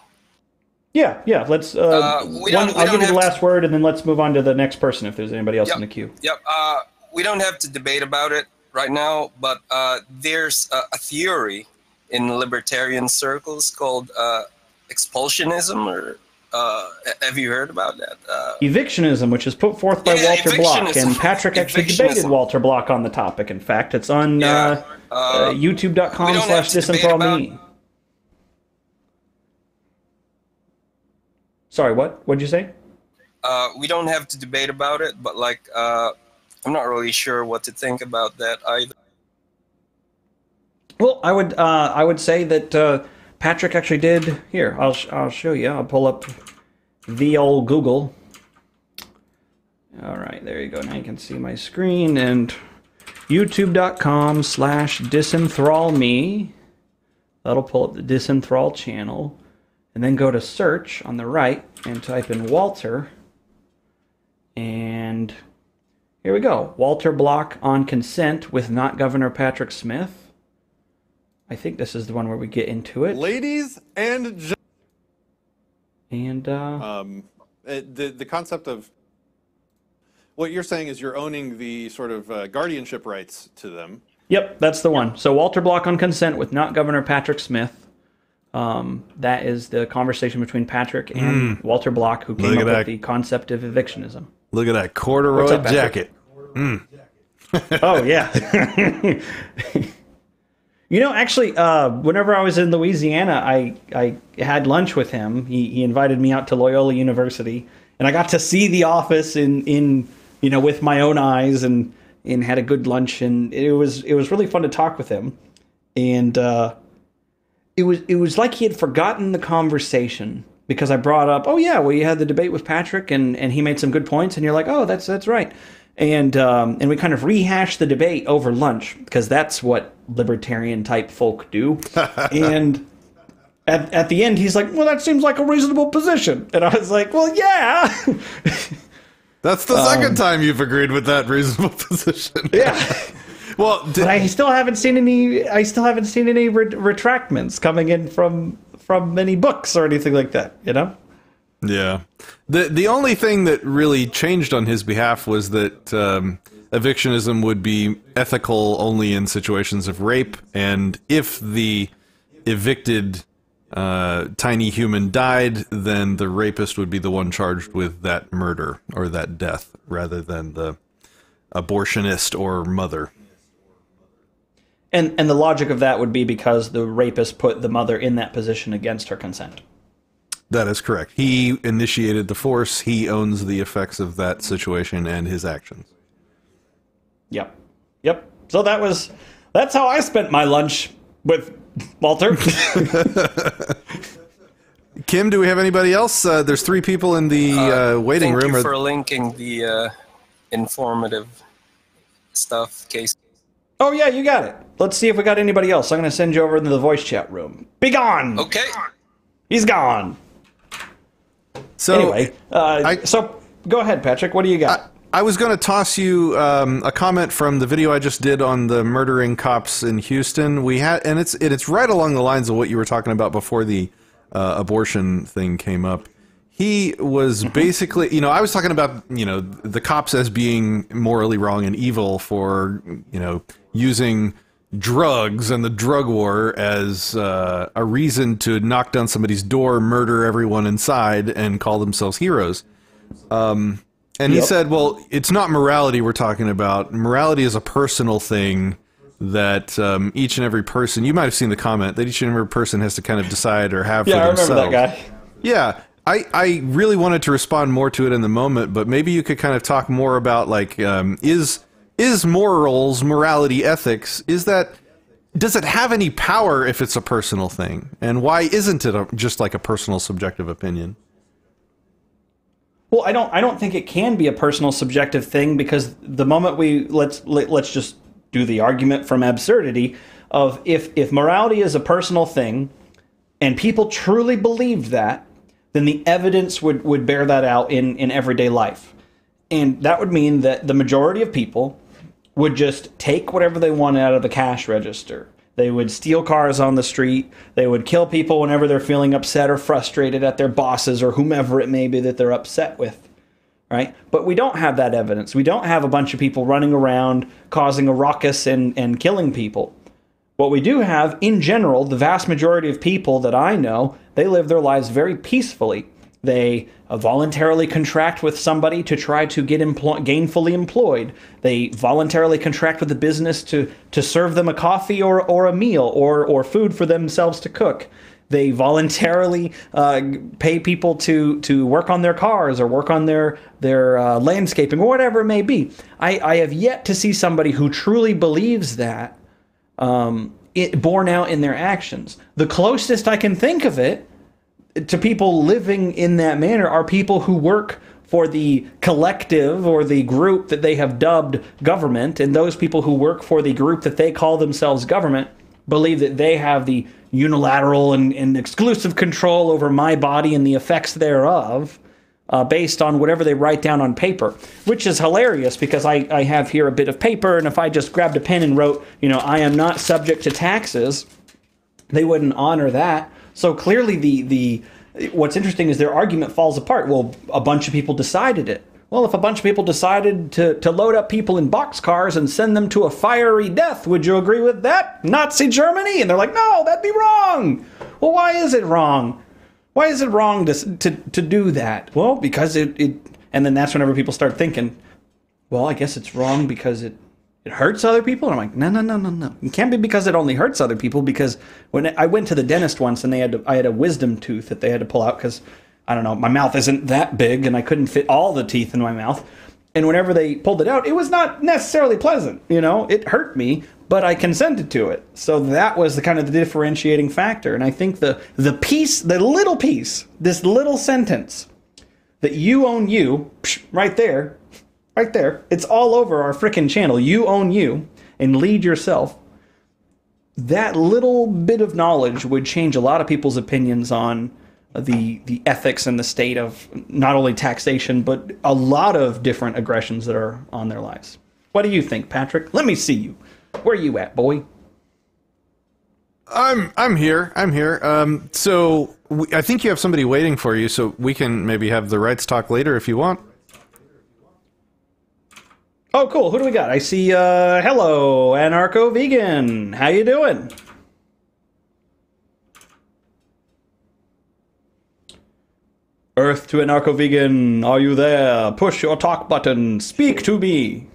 Yeah. Let's. I'll give you the last word, and then let's move on to the next person if there's anybody else in the queue. Yep. We don't have to debate about it right now, but there's a theory in libertarian circles called expulsionism, or have you heard about that? Evictionism, which is put forth by Walter Block, and Patrick actually debated Walter Block on the topic. In fact, it's on youtube.com/disenthrall.me. Sorry, what? What'd you say? We don't have to debate about it, but like, I'm not really sure what to think about that either. Well, I would say that Patrick actually did. Here, I'll show you. I'll pull up the old Google. All right, there you go. Now you can see my screen, and youtube.com/disenthrall.me. That'll pull up the Disenthrall channel. And then go to search on the right and type in Walter. And here we go. Walter Block on consent with not Governor Patrick Smith. I think this is the one where we get into it. Ladies and gentlemen. And the concept of what you're saying is you're owning the sort of guardianship rights to them. Yep, that's the one. So Walter Block on consent with not Governor Patrick Smith. That is the conversation between Patrick and Walter Block, who came up with the concept of evictionism. Look at that corduroy jacket. Oh, yeah. Actually, whenever I was in Louisiana, I had lunch with him. He invited me out to Loyola University, and I got to see the office in with my own eyes, and had a good lunch, and it was really fun to talk with him. And it was like he had forgotten the conversation, because I brought up, oh yeah, well, you had the debate with Patrick, and he made some good points, and you're like, oh, that's right. And we kind of rehashed the debate over lunch, because that's what libertarian type folk do. And at the end, he's like, well, that seems like a reasonable position. And I was like, well, yeah. That's the second time you've agreed with that reasonable position. Yeah. Well, but I still haven't seen any. I still haven't seen any retractments coming in from any books or anything like that. Yeah. The only thing that really changed on his behalf was that evictionism would be ethical only in situations of rape, and if the evicted tiny human died, then the rapist would be the one charged with that murder or that death, rather than the abortionist or mother. And the logic of that would be because the rapist put the mother in that position against her consent. That is correct. He initiated the force. He owns the effects of that situation and his actions. Yep. So that's how I spent my lunch with Walter. Kim, do we have anybody else? There's 3 people in the waiting room. Thank you for linking the informative stuff, Kason. Oh, yeah, you got it. Let's see if we got anybody else. I'm going to send you over into the voice chat room. Be gone! Okay. He's gone. So, anyway, so go ahead, Patrick. What do you got? I was going to toss you a comment from the video I just did on the murdering cops in Houston. And it's right along the lines of what you were talking about before the abortion thing came up. He was basically, I was talking about, the cops as being morally wrong and evil for, using drugs and the drug war as a reason to knock down somebody's door, murder everyone inside, and call themselves heroes. And he said, well, it's not morality we're talking about. Morality is a personal thing that each and every person, you might have seen the comment, that each and every person has to kind of decide or have for themselves. Yeah, I remember that guy. Yeah. I really wanted to respond more to it in the moment, but maybe you could kind of talk more about, like, is morals, morality, ethics, does it have any power if it's a personal thing? And why isn't it just like a personal subjective opinion? Well, I don't think it can be a personal subjective thing, because the moment let's just do the argument from absurdity of if morality is a personal thing and people truly believed that, then the evidence would bear that out in everyday life. And that would mean that the majority of people would just take whatever they want out of the cash register. They would steal cars on the street. They would kill people whenever they're feeling upset or frustrated at their bosses or whomever it may be that they're upset with. Right? But we don't have that evidence. We don't have a bunch of people running around causing a ruckus and killing people. What we do have, in general, the vast majority of people that I know, they live their lives very peacefully. They voluntarily contract with somebody to try to get gainfully employed. They voluntarily contract with a business to serve them a coffee or a meal or food for themselves to cook. They voluntarily pay people to work on their cars or work on their landscaping or whatever it may be. I have yet to see somebody who truly believes that borne out in their actions. The closest I can think of it to people living in that manner are people who work for the collective or the group that they have dubbed government, and those people who work for the group that they call themselves government believe that they have the unilateral and exclusive control over my body and the effects thereof, based on whatever they write down on paper, which is hilarious because I have here a bit of paper, and if I just grabbed a pen and wrote, I am not subject to taxes, they wouldn't honor that. So clearly what's interesting is their argument falls apart. Well, a bunch of people decided it. Well, if a bunch of people decided to load up people in boxcars and send them to a fiery death, would you agree with that? Nazi Germany? And they're like, no, that'd be wrong. Well, why is it wrong? Why is it wrong to do that? Well, because it and then that's whenever people start thinking, well, I guess it's wrong because it hurts other people. And I'm like, no. It can't be because it only hurts other people, because when I went to the dentist once and I had a wisdom tooth that they had to pull out because, I don't know, my mouth isn't that big and I couldn't fit all the teeth in my mouth. And whenever they pulled it out, it was not necessarily pleasant. It hurt me, but I consented to it. So that was the kind of the differentiating factor. And I think the little piece, this little sentence that you own you, right there, it's all over our frickin' channel. You own you and lead yourself. That little bit of knowledge would change a lot of people's opinions on the ethics and the state of not only taxation, but a lot of different aggressions that are on their lives. What do you think, Patrick? Let me see you. Where are you at, boy? I'm here. So I think you have somebody waiting for you, so we can maybe have the rights talk later if you want. Oh, cool. Who do we got? I see, hello, Anarcho-Vegan. How you doing? Earth to Anarcho-Vegan, are you there? Push your talk button. Speak to me.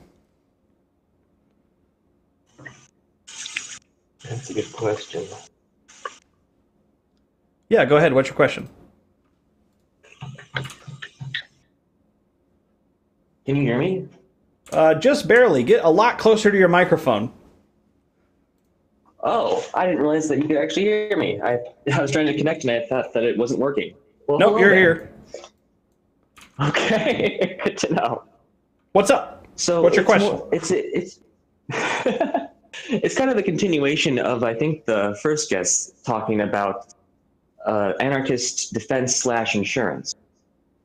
That's a good question. Yeah, go ahead. What's your question? Can you hear me? Just barely. Get a lot closer to your microphone. Oh, I didn't realize that you could actually hear me. I was trying to connect and I thought that it wasn't working. Well, nope, you're here. Okay, good to know. What's up? So what's your question? It's it's kind of the continuation of, I think, the first guest talking about anarchist defense / insurance.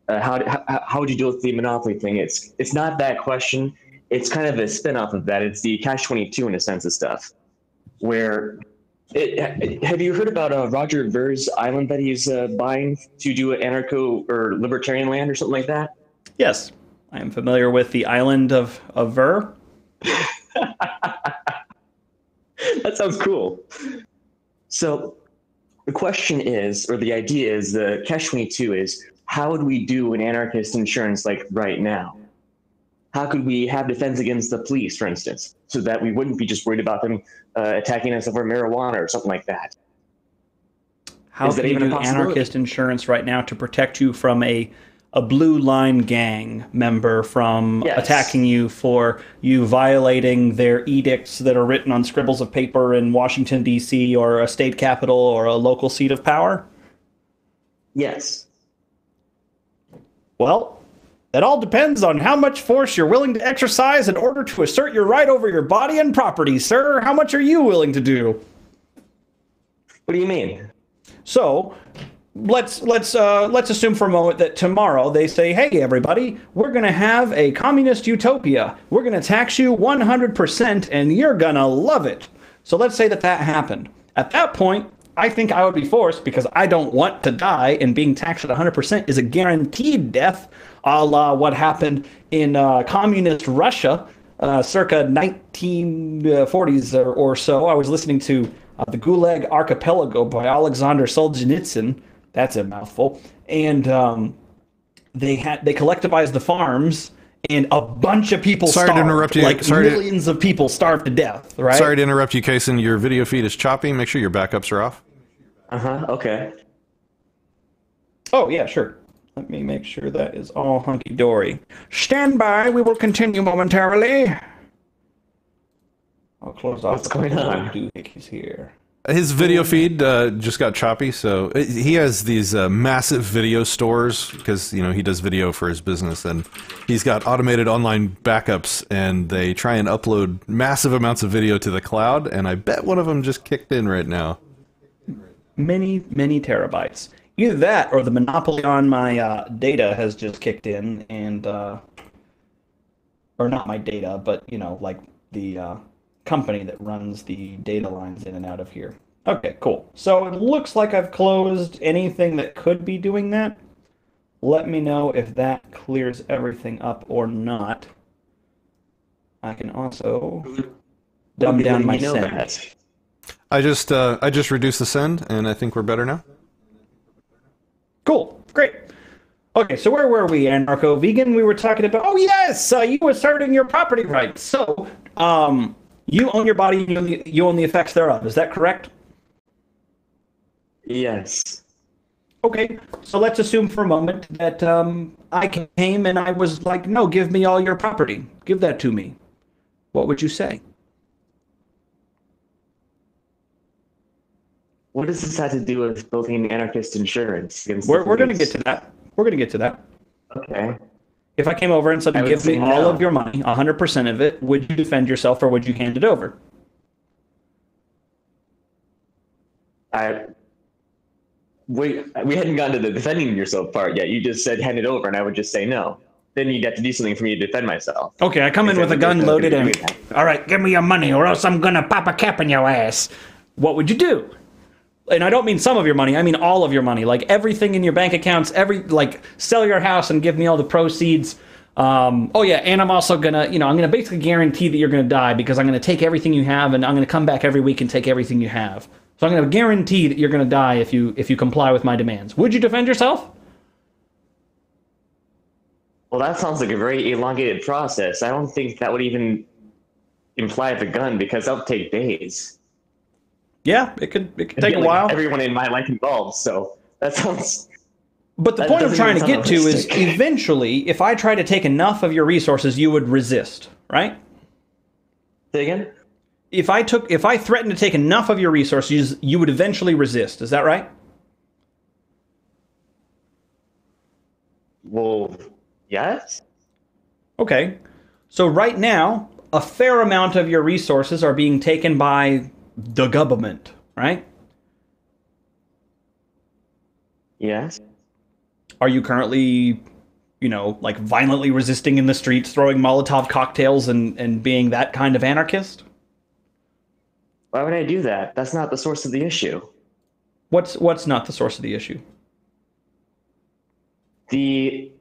How would you deal with the monopoly thing? It's not that question. It's kind of a spin-off of that. It's the Catch-22 in a sense of stuff. Where have you heard about Roger Ver's island that he's buying to do an anarcho or libertarian land or something like that? Yes, I am familiar with the island of Ver. That sounds cool. So the question is, or the idea is, the Catch-22 is, how would we do an anarchist insurance like right now? How could we have defense against the police, for instance, so that we wouldn't be just worried about them attacking us over marijuana or something like that? How can you do anarchist insurance right now to protect you from a blue line gang member from attacking you for you violating their edicts that are written on scribbles of paper in Washington, D.C. or a state capital or a local seat of power? Yes. Well, it all depends on how much force you're willing to exercise in order to assert your right over your body and property, sir. How much are you willing to do? What do you mean? So, let's assume for a moment that tomorrow they say, hey, everybody, we're going to have a communist utopia. We're going to tax you 100% and you're going to love it. So let's say that happened. At that point, I think I would be forced, because I don't want to die, and being taxed at 100% is a guaranteed death, a la what happened in communist Russia circa 1940s or so. I was listening to the Gulag Archipelago by Alexander Solzhenitsyn. That's a mouthful. And they collectivized the farms, and a bunch of people starved. Sorry to interrupt you. Like millions of people starved to death, right? Sorry to interrupt you, Kason. Your video feed is choppy. Make sure your backups are off. Okay. Oh, yeah, sure. Let me make sure that is all hunky-dory. Stand by. We will continue momentarily. I'll close off. What's going on? Doohickeys here. His video feed just got choppy, so he has these massive video stores because, he does video for his business, and he's got automated online backups, and they try and upload massive amounts of video to the cloud, and I bet one of them just kicked in right now. Many, many terabytes. Either that or the monopoly on my data has just kicked in, and or not my data, but like the company that runs the data lines in and out of here. Okay, cool. So it looks like I've closed anything that could be doing that. Let me know if that clears everything up or not. I can also dumb down my send. I just reduced the send, and I think we're better now. Cool, great. Okay, so where were we, Anarcho-Vegan? We were talking about, oh yes, you asserting your property rights. So, you own your body, you own the effects thereof. Is that correct? Yes. Okay, so let's assume for a moment that I came and I was like, no, give me all your property. Give that to me. What would you say? What does this have to do with building anarchist insurance? We're going to get to that. We're going to get to that. Okay. If I came over and said, give me all of your money, 100% of it, would you defend yourself or would you hand it over? We hadn't gotten to the defending yourself part yet. You just said hand it over, and I would just say no. Then you'd have to do something for me to defend myself. Okay, I come in with a gun loaded and, all right, give me your money or else I'm going to pop a cap in your ass. What would you do? And I don't mean some of your money, I mean all of your money. Like everything in your bank accounts, sell your house and give me all the proceeds. Oh yeah, and I'm also gonna, I'm gonna basically guarantee that you're gonna die because I'm gonna take everything you have and I'm gonna come back every week and take everything you have. So I'm gonna guarantee that you're gonna die if you comply with my demands. Would you defend yourself? Well, that sounds like a very elongated process. I don't think that would even imply the gun because that'll take days. Yeah, it could take a while. Everyone in my life involved, so that sounds... But the point I'm trying to get to is eventually, if I try to take enough of your resources, you would resist, right? Say again? If I threatened to take enough of your resources, you would eventually resist. Is that right? Well, yes. Okay. So right now, a fair amount of your resources are being taken by the government, right? Yes. Are you currently, violently resisting in the streets, throwing Molotov cocktails and being that kind of anarchist? Why would I do that? That's not the source of the issue. What's not the source of the issue? The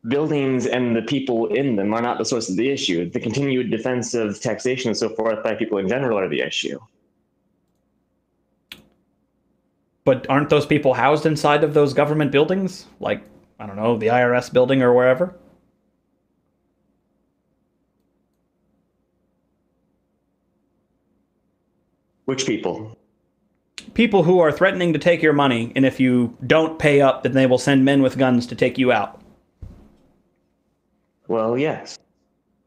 buildings and the people in them are not the source of the issue. The continued defense of taxation and so forth by people in general are the issue. But aren't those people housed inside of those government buildings? Like, I don't know, the IRS building or wherever? Which people? People who are threatening to take your money, and if you don't pay up, then they will send men with guns to take you out. Well, yes.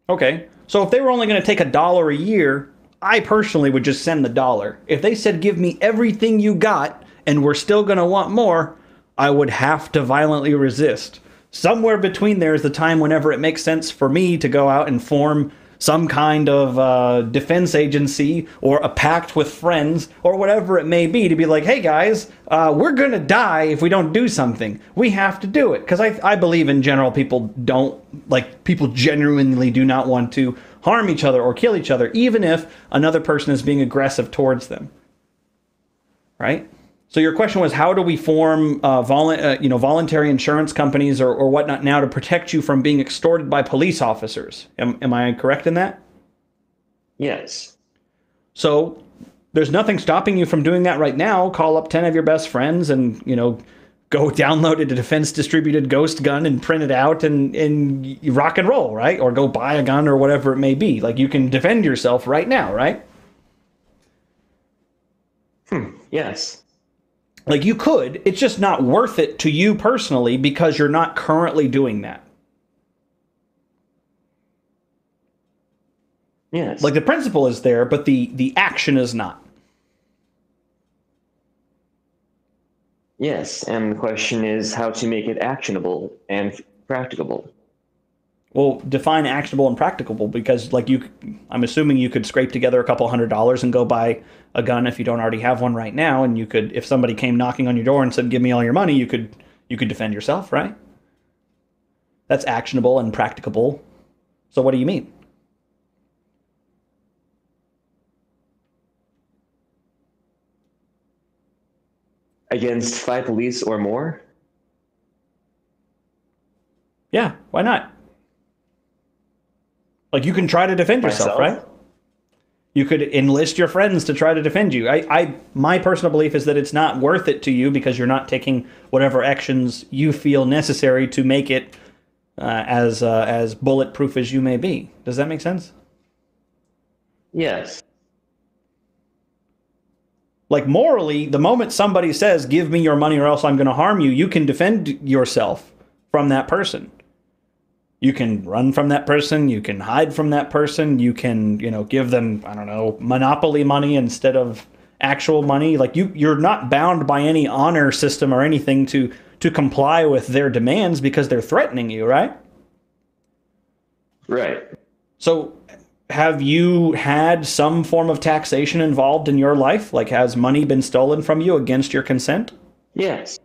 Okay, so if they were only going to take $1 a year, I personally would just send the $1. If they said, give me everything you got, and we're still going to want more, I would have to violently resist. Somewhere between there is the time whenever it makes sense for me to go out and form some kind of defense agency or a pact with friends or whatever it may be to be like, hey guys, we're going to die if we don't do something. We have to do it. Because I believe in general people genuinely do not want to harm each other or kill each other, even if another person is being aggressive towards them. Right? So your question was, how do we form voluntary insurance companies or whatnot now to protect you from being extorted by police officers? Am I correct in that? Yes. So there's nothing stopping you from doing that right now. Call up 10 of your best friends and, go download a defense distributed ghost gun and print it out and rock and roll, right? Or go buy a gun or whatever it may be. Like, you can defend yourself right now, right? Yes. Like, you could, it's just not worth it to you personally because you're not currently doing that. Yes. Like, the principle is there, but the action is not. Yes, and the question is how to make it actionable and practicable. Well, define actionable and practicable because, I'm assuming you could scrape together a couple $100 and go buy a gun if you don't already have one right now, and you could, if somebody came knocking on your door and said, "Give me all your money," you could defend yourself, right? That's actionable and practicable. So what do you mean? Against 5 police or more? Yeah, why not? Like, you can try to defend yourself, right? You could enlist your friends to try to defend you. My personal belief is that it's not worth it to you because you're not taking whatever actions you feel necessary to make it as bulletproof as you may be. Does that make sense? Yes. Like, morally, the moment somebody says, give me your money or else I'm going to harm you, you can defend yourself from that person. You can run from that person. You can hide from that person. You can, give them, I don't know, monopoly money instead of actual money. Like, you're not bound by any honor system or anything to comply with their demands because they're threatening you, right? Right. So, have you had some form of taxation involved in your life? Like, has money been stolen from you against your consent? Yes.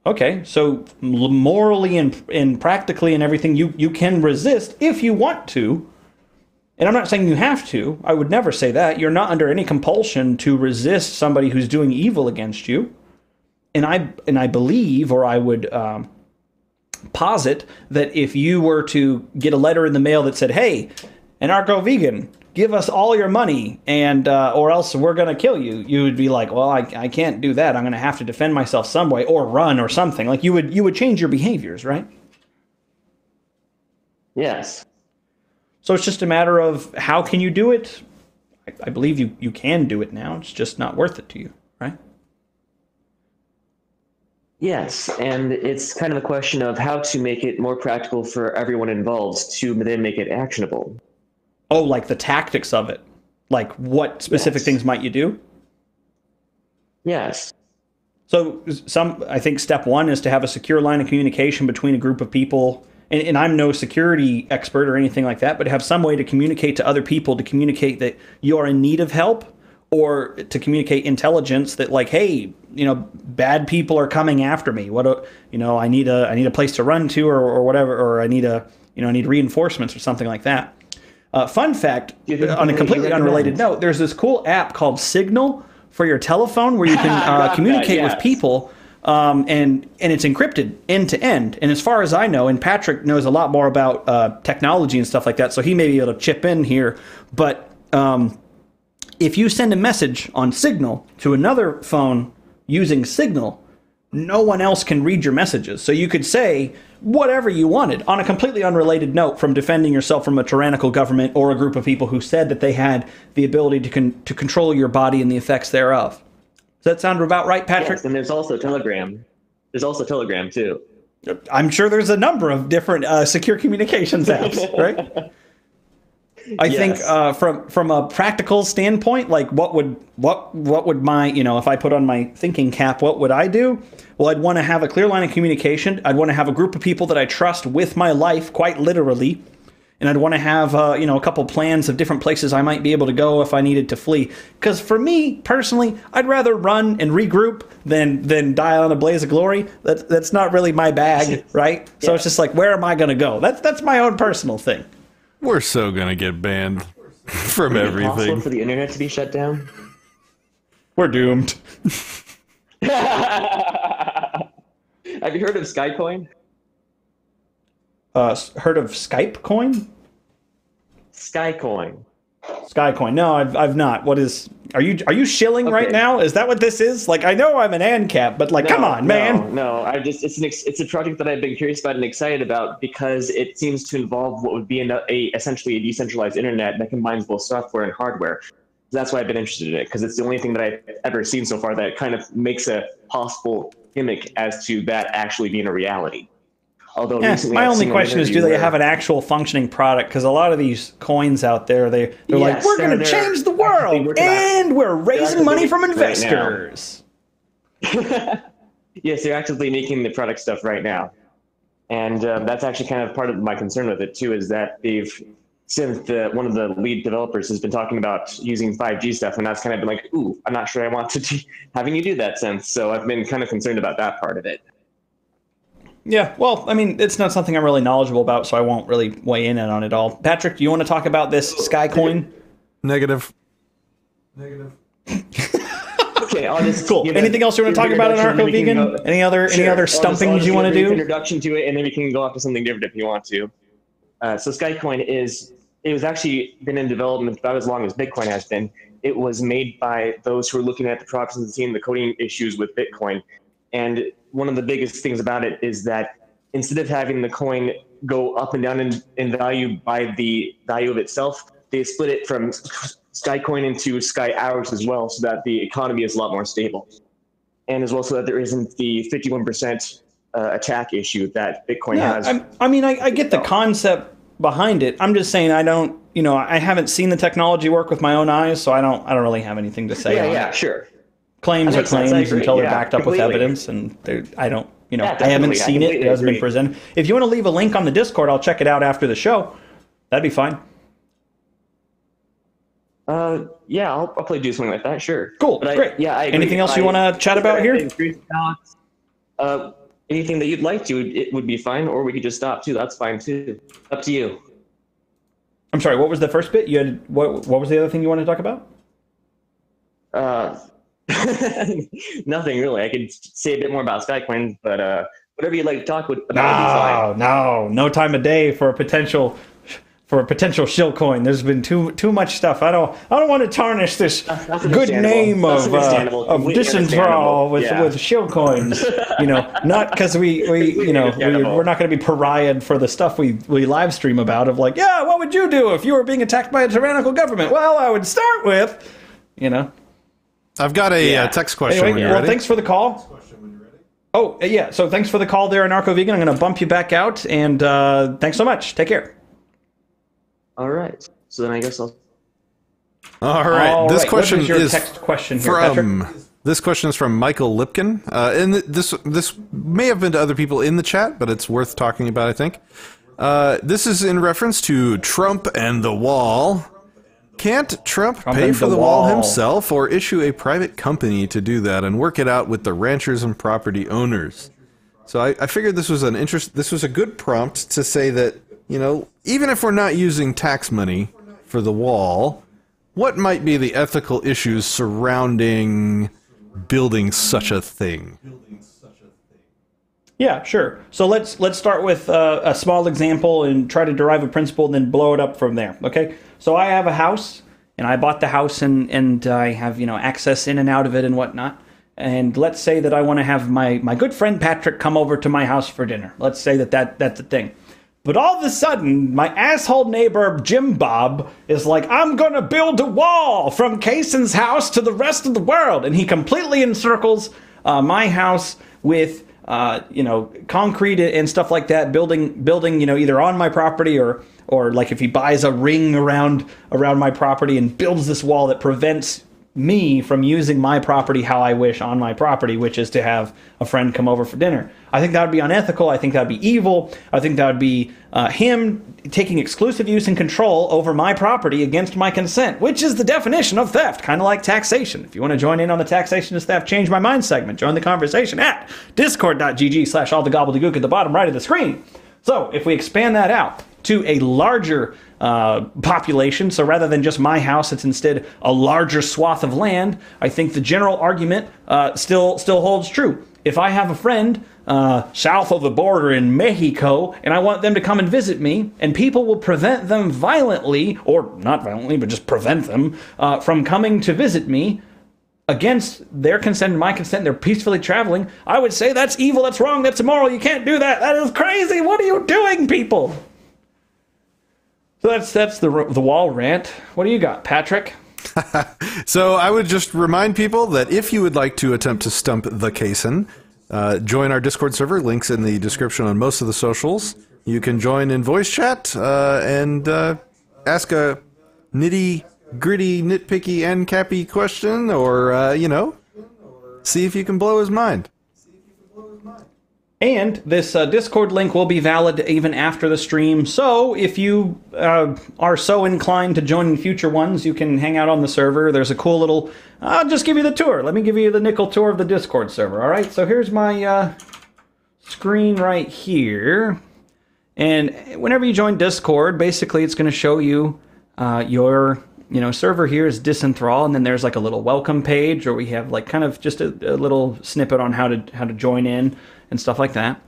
Okay, so morally and practically and everything, you can resist if you want to. And I'm not saying you have to. I would never say that. You're not under any compulsion to resist somebody who's doing evil against you. And I believe, or I would posit, that if you were to get a letter in the mail that said, hey, anarcho-vegan, give us all your money, and or else we're going to kill you, you would be like, well, I can't do that. I'm going to have to defend myself some way, or run, or something. Like, you would change your behaviors, right? Yes. So it's just a matter of how can you do it? I believe you can do it now. It's just not worth it to you, right? Yes, and it's kind of a question of how to make it more practical for everyone involved to then make it actionable. Oh, like the tactics of it. Like, what specific things might you do? Yes. So I think step one is to have a secure line of communication between a group of people. And I'm no security expert or anything like that, but have some way to communicate to other people, to communicate that you are in need of help, or to communicate intelligence that, like, hey, bad people are coming after me. I need a place to run to, or whatever, or I need reinforcements or something like that. Fun fact, on a completely unrelated note, there's this cool app called Signal for your telephone where you can communicate with people, and it's encrypted end to end. And as far as I know, and Patrick knows a lot more about technology and stuff like that, so he may be able to chip in here, but if you send a message on Signal to another phone using Signal, no one else can read your messages. So you could say whatever you wanted on a completely unrelated note, from defending yourself from a tyrannical government or a group of people who said that they had the ability to control your body and the effects thereof. Does that sound about right, Patrick? Yes, and there's also Telegram. There's also Telegram, too. I'm sure there's a number of different secure communications apps, right? I think from a practical standpoint, like what would my, if I put on my thinking cap, what would I do? Well, I'd want to have a clear line of communication. I'd want to have a group of people that I trust with my life, quite literally. And I'd want to have, a couple plans of different places I might be able to go if I needed to flee. Because for me, personally, I'd rather run and regroup than die on a blaze of glory. That's not really my bag, right? So it's just like, where am I going to go? That's my own personal thing. We're so going to get banned from everything. Is it possible for the internet to be shut down? We're doomed. Have you heard of Skycoin? Heard of Skype coin? Skycoin. Skycoin. No, I've not. What is? Are you shilling right now? Is that what this is? Like, I know I'm an ANCAP, but like, come on, man. No. It's a project that I've been curious about and excited about because it seems to involve what would be essentially a decentralized internet that combines both software and hardware. That's why I've been interested in it, because it's the only thing that I've ever seen so far that kind of makes a possible gimmick as to that actually being a reality. Although my only question is, do they have an actual functioning product? Because a lot of these coins out there, they're like, we're going to change the world, and we're raising money from investors. Right. Yes, they're actively making the product stuff right now. And that's actually kind of part of my concern with it, too, is that since one of the lead developers has been talking about using 5G stuff, and that's kind of been like, ooh, I'm not sure I want to having you do that since. So I've been kind of concerned about that part of it. Yeah, well, I mean, it's not something I'm really knowledgeable about, so I won't really weigh in on it all. Patrick, do you want to talk about this Skycoin? Negative. Okay, I'll just Cool. Anything else you want to talk about anarcho-vegan? Any other stumpings you want to do? Introduction to it, and then we can go off to something different if you want to. So Skycoin it was actually been in development about as long as Bitcoin has been. It was made by those who are looking at the problems and seeing the coding issues with Bitcoin. And one of the biggest things about it is that instead of having the coin go up and down in value by the value of itself, they split it from Skycoin into Sky Hours as well, so that the economy is a lot more stable. And as well so that there isn't the 51% attack issue that Bitcoin has. I get the concept behind it. I'm just saying I haven't seen the technology work with my own eyes, so I don't really have anything to say on it. Yeah, sure. Claims are claims until they're backed up with evidence, and I haven't seen it. It hasn't been presented. If you want to leave a link on the Discord, I'll check it out after the show. That'd be fine. Yeah, I'll probably do something like that. Sure. Cool. Great. I agree. Anything else you want to chat about here? Anything that you'd like to, it would be fine, or we could just stop too. That's fine too. Up to you. I'm sorry. What was the first bit? You had what was the other thing you wanted to talk about? Nothing really. I could say a bit more about Skycoin, but whatever you'd like to talk about, that'd be fine. No time of day for a potential shill coin. There's been too much stuff. I don't want to tarnish this good name of Disenthrall with shill coins. Not because we're not going to be pariahed for the stuff we live stream about of like, what would you do if you were being attacked by a tyrannical government? Well, I would start with, I've got a text question. Anyway, when you're ready. Thanks for the call. Oh, yeah. So thanks for the call there, Anarcho-Vegan. I'm going to bump you back out, and thanks so much. Take care. All right. So then I guess I'll... All right. This question is text question here, from... Patrick? This question is from Michael Lipkin. And this may have been to other people in the chat, but it's worth talking about, I think. This is in reference to Trump and the wall. Can't Trump pay for the wall himself or issue a private company to do that and work it out with the ranchers and property owners? So I figured this was a good prompt to say that, even if we're not using tax money for the wall, what might be the ethical issues surrounding building such a thing? Yeah, sure. So let's start with a small example and try to derive a principle and then blow it up from there, okay? So I have a house, and I bought the house, and I have, access in and out of it and whatnot. And let's say that I want to have my good friend Patrick come over to my house for dinner. Let's say that's a thing. But all of a sudden, my asshole neighbor, Jim Bob, is like, I'm going to build a wall from Kason's house to the rest of the world. And he completely encircles my house with, concrete and stuff like that, building, either on my property or like if he buys a ring around my property and builds this wall that prevents me from using my property how I wish on my property, which is to have a friend come over for dinner. I think that would be unethical. I think that would be evil. I think that would be him taking exclusive use and control over my property against my consent, which is the definition of theft, kind of like taxation. If you want to join in on the taxation is theft, change my mind segment, join the conversation at discord.gg/allthegobbledygook at the bottom right of the screen. So if we expand that out to a larger population, so rather than just my house, it's instead a larger swath of land, I think the general argument still holds true. If I have a friend south of the border in Mexico, and I want them to come and visit me, and people will prevent them violently, or not violently, but just prevent them from coming to visit me against their consent and my consent, they're peacefully traveling, I would say that's evil, that's wrong, that's immoral, you can't do that, that is crazy, what are you doing, people? So that's the wall rant. What do you got, Patrick? So I would just remind people that if you would like to attempt to stump the Kason, join our Discord server. Links in the description on most of the socials. You can join in voice chat and ask a nitty-gritty, nitpicky, and cappy question, or, see if you can blow his mind. And this Discord link will be valid even after the stream, so if you are so inclined to join in future ones, you can hang out on the server. There's a cool little... I'll just give you the tour. Let me give you the nickel tour of the Discord server, all right? So here's my screen right here. And whenever you join Discord, basically it's going to show you your server here is Disenthrall, and then there's like a little welcome page, or we have like kind of just a little snippet on how to join in and stuff like that.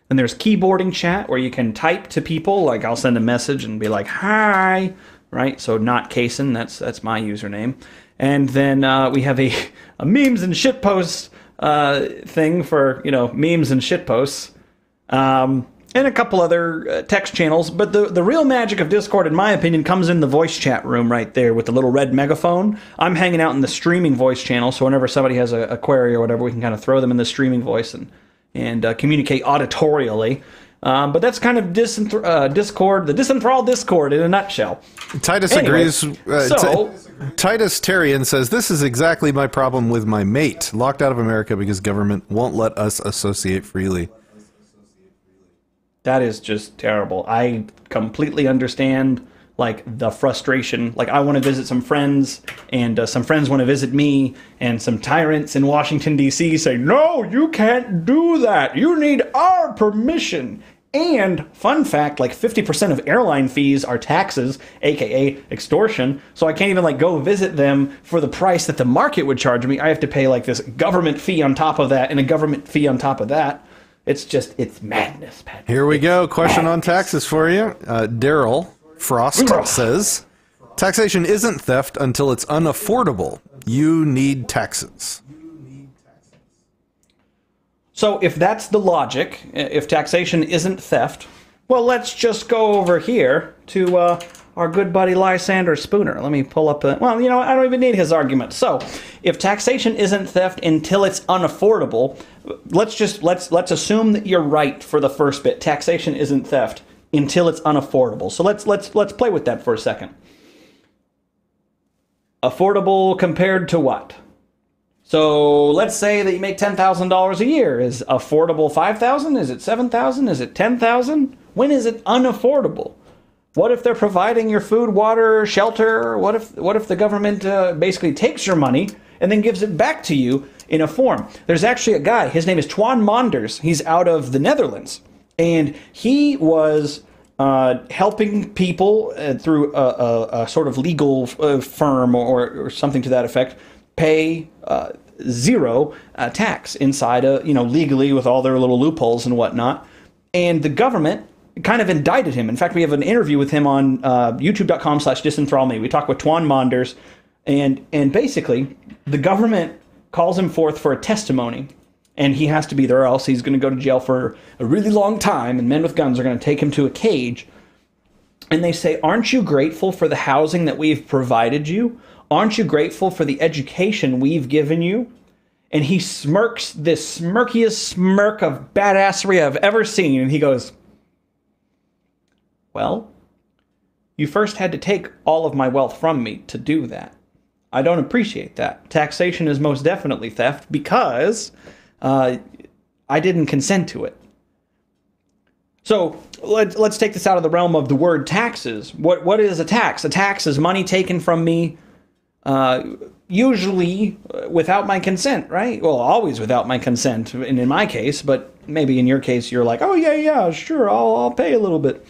Then there's keyboarding chat, where you can type to people. Like I'll send a message and be like, "Hi," right? So not Kason, that's my username. And then we have a memes and shitposts thing for memes and shitposts. And a couple other text channels. But the real magic of Discord, in my opinion, comes in the voice chat room right there with the little red megaphone. I'm hanging out in the streaming voice channel, so whenever somebody has a query or whatever, we can kind of throw them in the streaming voice and communicate auditorially. But that's kind of Discord, the Disenthrall Discord in a nutshell. Titus agrees. Titus Terrian says, "This is exactly my problem with my mate. Locked out of America because government won't let us associate freely." That is just terrible. I completely understand, like, the frustration. Like, I want to visit some friends, and some friends want to visit me, and some tyrants in Washington, D.C. say, "No, you can't do that. You need our permission." And, fun fact, like, 50% of airline fees are taxes, a.k.a. extortion, so I can't even, like, go visit them for the price that the market would charge me. I have to pay, like, this government fee on top of that, and a government fee on top of that. It's madness, Pat. Here we go. Question on taxes for you. Daryl Frost says, "Taxation isn't theft until it's unaffordable. You need taxes." So if that's the logic, if taxation isn't theft, well, let's just go over here to our good buddy Lysander Spooner. Let me pull up I don't even need his argument. So, if taxation isn't theft until it's unaffordable, let's assume that you're right for the first bit. Taxation isn't theft until it's unaffordable. So let's play with that for a second. Affordable compared to what? So let's say that you make $10,000 a year. Is affordable $5,000? Is it $7,000? Is it $10,000? When is it unaffordable? What if they're providing your food, water, shelter? What if the government basically takes your money and then gives it back to you in a form? There's actually a guy, his name is Twan Monders. He's out of the Netherlands. And he was helping people through a sort of legal firm or something to that effect pay zero tax inside legally with all their little loopholes and whatnot. And the government kind of indicted him. In fact, we have an interview with him on youtube.com/disenthrallme. We talk with Twan Monders, and basically the government calls him forth for a testimony, and he has to be there or else he's going to go to jail for a really long time, and men with guns are going to take him to a cage. And they say, "Aren't you grateful for the housing that we've provided you? Aren't you grateful for the education we've given you?" And he smirks this smirkiest smirk of badassery I've ever seen, and he goes, "Well, you first had to take all of my wealth from me to do that. I don't appreciate that. Taxation is most definitely theft because I didn't consent to it." So let's take this out of the realm of the word taxes. What is a tax? A tax is money taken from me, usually without my consent, right? Well, always without my consent, and in my case, but maybe in your case, you're like, "Oh yeah, sure, I'll pay a little bit."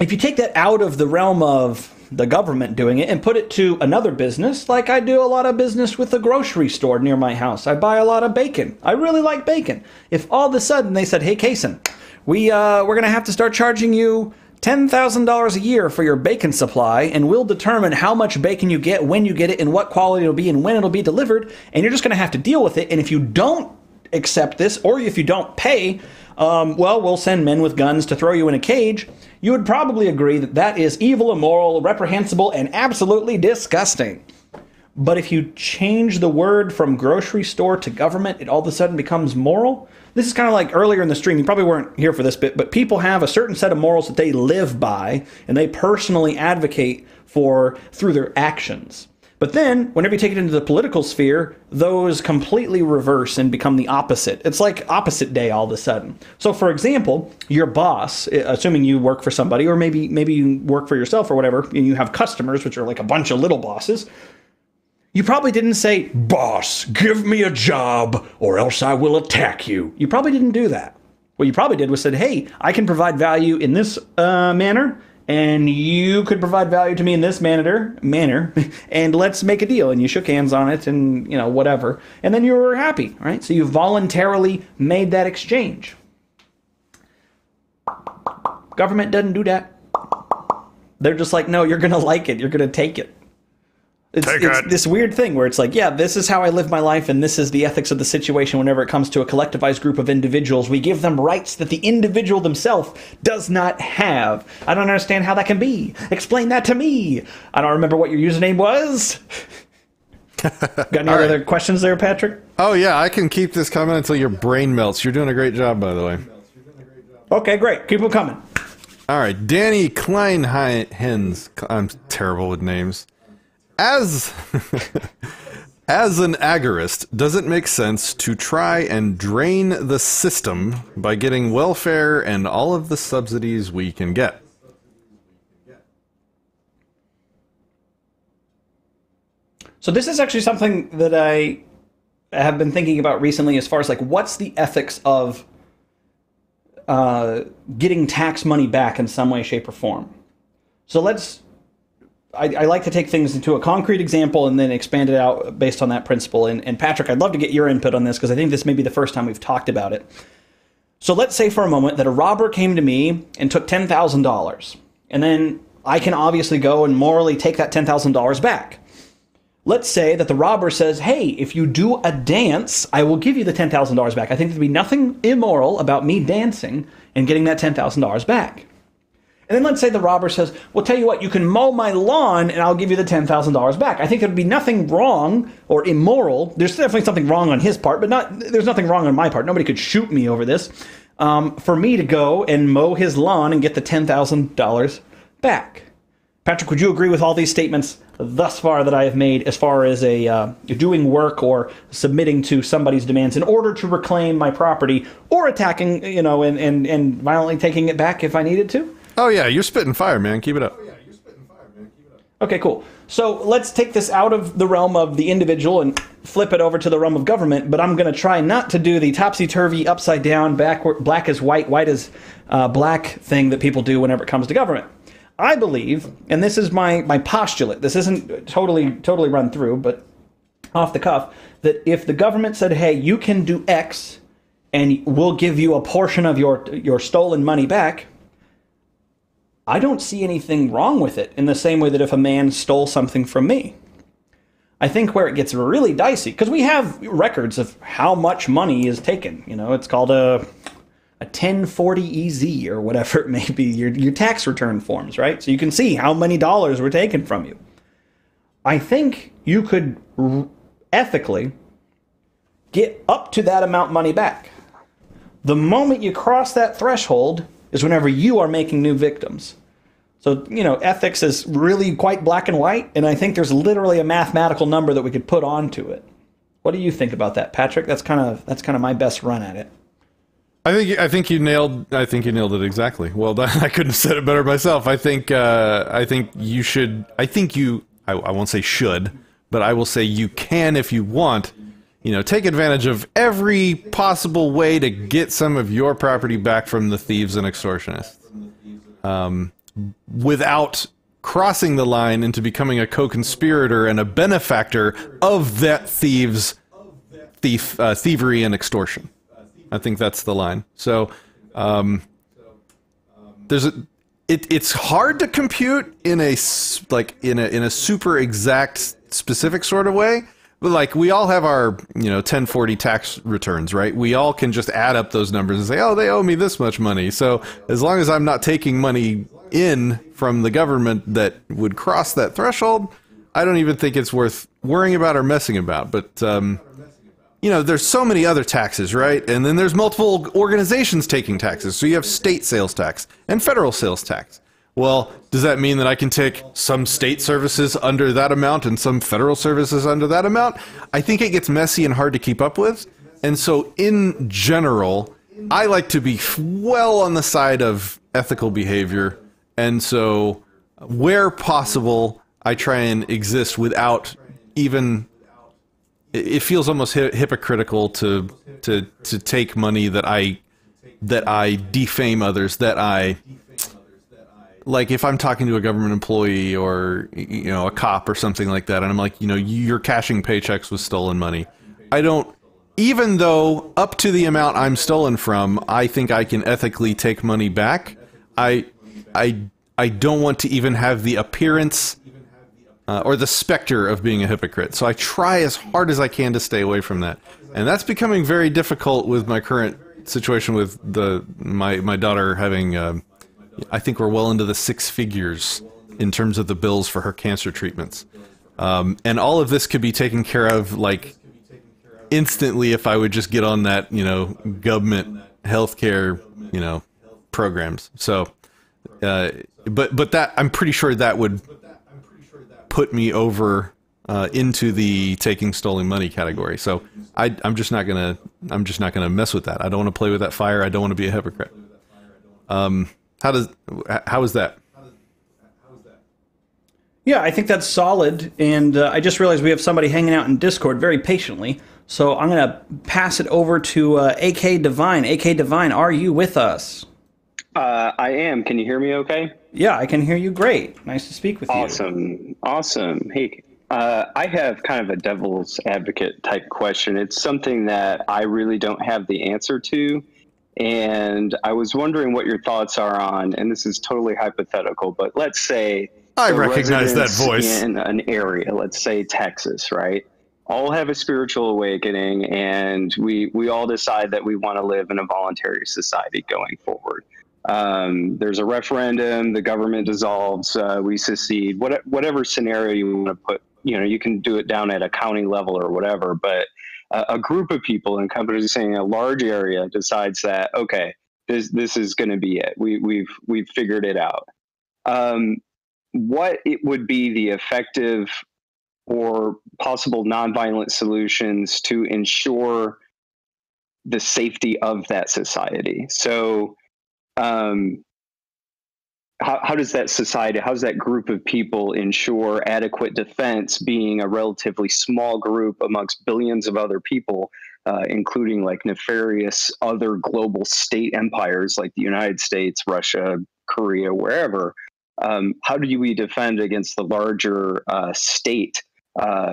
If you take that out of the realm of the government doing it and put it to another business, like I do a lot of business with a grocery store near my house. I buy a lot of bacon. I really like bacon. If all of a sudden they said, "Hey, Kason, we're going to have to start charging you $10,000 a year for your bacon supply, and we'll determine how much bacon you get, when you get it, and what quality it'll be, and when it'll be delivered, and you're just going to have to deal with it. And if you don't accept this, or if you don't pay, well, we'll send men with guns to throw you in a cage," you would probably agree that that is evil, immoral, reprehensible, and absolutely disgusting. But if you change the word from grocery store to government, it all of a sudden becomes moral. This is kind of like earlier in the stream, you probably weren't here for this bit, but people have a certain set of morals that they live by, and they personally advocate for through their actions. But then, whenever you take it into the political sphere, those completely reverse and become the opposite. It's like opposite day all of a sudden. So, for example, your boss, assuming you work for somebody, or maybe you work for yourself or whatever, and you have customers, which are like a bunch of little bosses, you probably didn't say, "Boss, give me a job, or else I will attack you." You probably didn't do that. What you probably did was said, "Hey, I can provide value in this manner, and you could provide value to me in this manner, and let's make a deal. And you shook hands on it, and whatever, and then you were happy, right? So you voluntarily made that exchange. Government doesn't do that. They're just like, no, you're gonna like it, you're gonna take it. It's this weird thing where it's like, yeah, this is how I live my life, and this is the ethics of the situation whenever it comes to a collectivized group of individuals. We give them rights that the individual themselves does not have. I don't understand how that can be. Explain that to me. I don't remember what your username was. Got any other questions there, Patrick? Oh, yeah, I can keep this coming until your brain melts. You're doing a great job, by the way. Okay, great. Keep them coming. All right, Danny Kleinhens. I'm terrible with names. As an agorist, does it make sense to try and drain the system by getting welfare and all of the subsidies we can get? So this is actually something that I have been thinking about recently as far as like, what's the ethics of getting tax money back in some way, shape, or form? So I like to take things into a concrete example and then expand it out based on that principle. And Patrick, I'd love to get your input on this because I think this may be the first time we've talked about it. So let's say for a moment that a robber came to me and took $10,000. And then I can obviously go and morally take that $10,000 back. Let's say that the robber says, hey, if you do a dance, I will give you the $10,000 back. I think there'd be nothing immoral about me dancing and getting that $10,000 back. And then let's say the robber says, well, tell you what, you can mow my lawn and I'll give you the $10,000 back. I think there'd be nothing wrong or immoral. There's definitely something wrong on his part, but there's nothing wrong on my part. Nobody could shoot me over this. For me to go and mow his lawn and get the $10,000 back. Patrick, would you agree with all these statements thus far that I have made as far as doing work or submitting to somebody's demands in order to reclaim my property or attacking, and violently taking it back if I needed to? Oh, yeah, you're spitting fire, man. Keep it up. Okay, cool. So let's take this out of the realm of the individual and flip it over to the realm of government, but I'm going to try not to do the topsy-turvy, upside-down, black as white, white as black thing that people do whenever it comes to government. I believe, and this is my postulate, this isn't totally run through, but off the cuff, that if the government said, hey, you can do X, and we'll give you a portion of your stolen money back, I don't see anything wrong with it in the same way that if a man stole something from me. I think where it gets really dicey, because we have records of how much money is taken. It's called a 1040 EZ or whatever it may be, your tax return forms, right? So you can see how many dollars were taken from you. I think you could ethically get up to that amount of money back. The moment you cross that threshold is whenever you are making new victims. So, ethics is really quite black and white, and I think there's literally a mathematical number that we could put onto it. What do you think about that, Patrick? That's kind of my best run at it. I think you nailed it exactly. Well done. I couldn't have said it better myself. I think you should. I won't say should, but I will say you can if you want. Take advantage of every possible way to get some of your property back from the thieves and extortionists, without crossing the line into becoming a co-conspirator and a benefactor of that thievery and extortion. I think that's the line. So, it's hard to compute in a super exact specific sort of way. But like we all have our 1040 tax returns, right? We all can just add up those numbers and say, oh, they owe me this much money. So as long as I'm not taking money in from the government that would cross that threshold, I don't even think it's worth worrying about or messing about. But there's so many other taxes, right? And then there's multiple organizations taking taxes. So you have state sales tax and federal sales tax. Well, does that mean that I can take some state services under that amount and some federal services under that amount? I think it gets messy and hard to keep up with. And so in general, I like to be well on the side of ethical behavior. And so where possible, I try and exist without even... It feels almost hypocritical to take money that I defame others, that I like if I'm talking to a government employee or, you know, a cop or something like that, and I'm like, you know, you're cashing paychecks with stolen money. I don't, even though up to the amount I'm stolen from, I think I can ethically take money back. I don't want to even have the appearance or the specter of being a hypocrite. So I try as hard as I can to stay away from that. And that's becoming very difficult with my current situation with my daughter having, I think we're well into the 6 figures in terms of the bills for her cancer treatments. And all of this could be taken care of, like, instantly if I would just get on that, you know, government healthcare, you know, programs. So, but that, I'm pretty sure that would put me over into the taking stolen money category. So I'm just not gonna mess with that. I don't want to play with that fire. I don't want to be a hypocrite. How is that? Yeah, I think that's solid, and I just realized we have somebody hanging out in Discord very patiently, so I'm going to pass it over to AK Divine. AK Divine, are you with us? I am. Can you hear me okay? Yeah, I can hear you great. Nice to speak with you. Awesome. Hey, I have kind of a devil's advocate type question. It's something that I really don't have the answer to, and I was wondering what your thoughts are on, and this is totally hypothetical, but let's say I recognize that voice in an area, let's say Texas, right? All have a spiritual awakening, and we all decide that we want to live in a voluntary society going forward. There's a referendum, the government dissolves, we secede, whatever scenario you want to put, you know, you can do it down at a county level or whatever, but a group of people encompassing a large area decides that, okay, this is going to be it. We've figured it out. What it would be the effective or possible nonviolent solutions to ensure the safety of that society? So, how does that society, how does that group of people ensure adequate defense, being a relatively small group amongst billions of other people, including like nefarious other global state empires like the United States, Russia, Korea, wherever? How do we defend against the larger state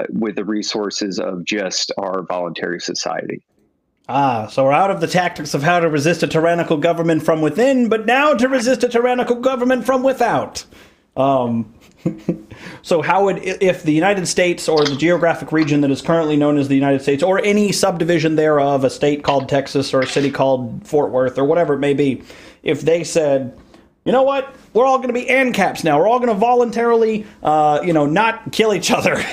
with the resources of just our voluntary society? So we're out of the tactics of how to resist a tyrannical government from within, but now to resist a tyrannical government from without. So how would, if the United States or the geographic region that is currently known as the United States, or any subdivision thereof, a state called Texas or a city called Fort Worth or whatever it may be, if they said, you know what, we're all going to be ANCAPs now, we're all going to voluntarily, not kill each other,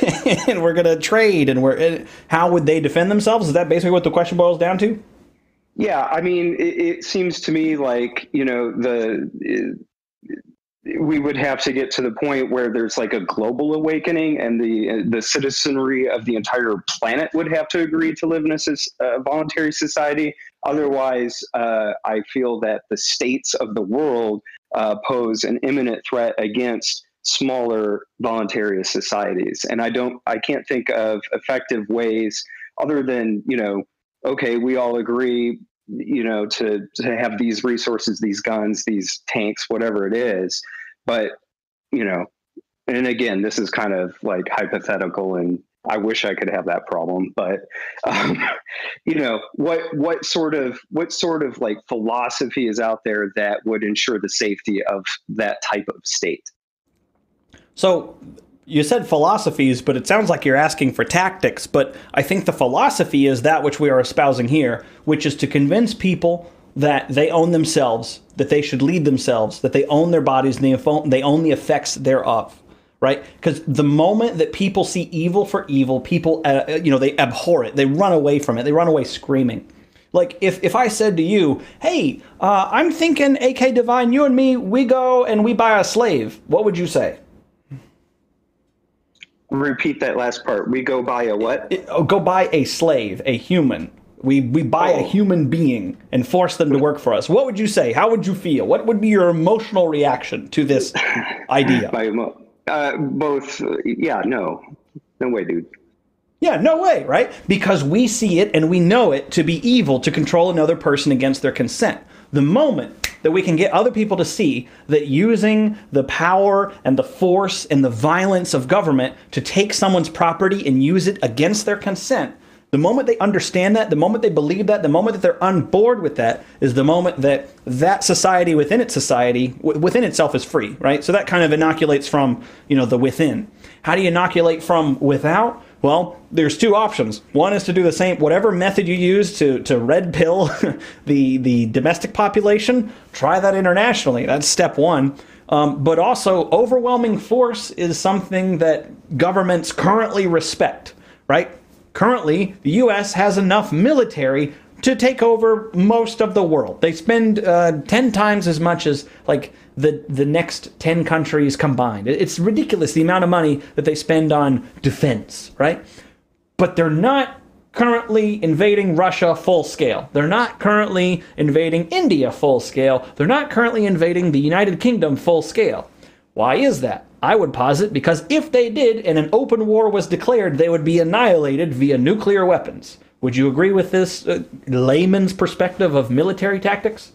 and we're going to trade, and how would they defend themselves? Is that basically what the question boils down to? Yeah, I mean, it seems to me like, you know, we would have to get to the point where there's like a global awakening, and the citizenry of the entire planet would have to agree to live in a voluntary society. Otherwise, I feel that the states of the world pose an imminent threat against smaller voluntary societies. And I can't think of effective ways other than, you know, okay, we all agree, you know, to have these resources, these guns, these tanks, whatever it is. But, you know, and again, this is kind of like hypothetical, and I wish I could have that problem, but you know, what sort of like philosophy is out there that would ensure the safety of that type of state? So you said philosophies, but it sounds like you're asking for tactics. But I think the philosophy is that which we are espousing here, which is to convince people that they own themselves, that they should lead themselves, that they own their bodies, and they own the effects thereof. Right? Because the moment that people see evil for evil, people, they abhor it. They run away from it. They run away screaming. Like, if I said to you, hey, I'm thinking, AK Divine, you and me, we go and we buy a slave, what would you say? Repeat that last part. We go buy a what? Go buy a slave, a human. We buy a human being and force them to work for us. What would you say? How would you feel? What would be your emotional reaction to this idea? Both. Yeah, no way, dude. Yeah, no way, right? Because we see it and we know it to be evil to control another person against their consent. The moment that we can get other people to see that using the power and the force and the violence of government to take someone's property and use it against their consent, the moment they understand that, the moment they believe that, the moment that they're on board with that, is the moment that that society within itself is free, right? So that kind of inoculates from, the within. How do you inoculate from without? Well, there's two options. One is to do the same, whatever method you use to red pill the domestic population, try that internationally. That's step one. But also, overwhelming force is something that governments currently respect, right? Currently, the U.S. has enough military to take over most of the world. They spend 10 times as much as the next 10 countries combined. It's ridiculous the amount of money that they spend on defense, right? But they're not currently invading Russia full scale. They're not currently invading India full scale. They're not currently invading the United Kingdom full scale. Why is that? I would posit because if they did and an open war was declared, they would be annihilated via nuclear weapons. Would you agree with this layman's perspective of military tactics?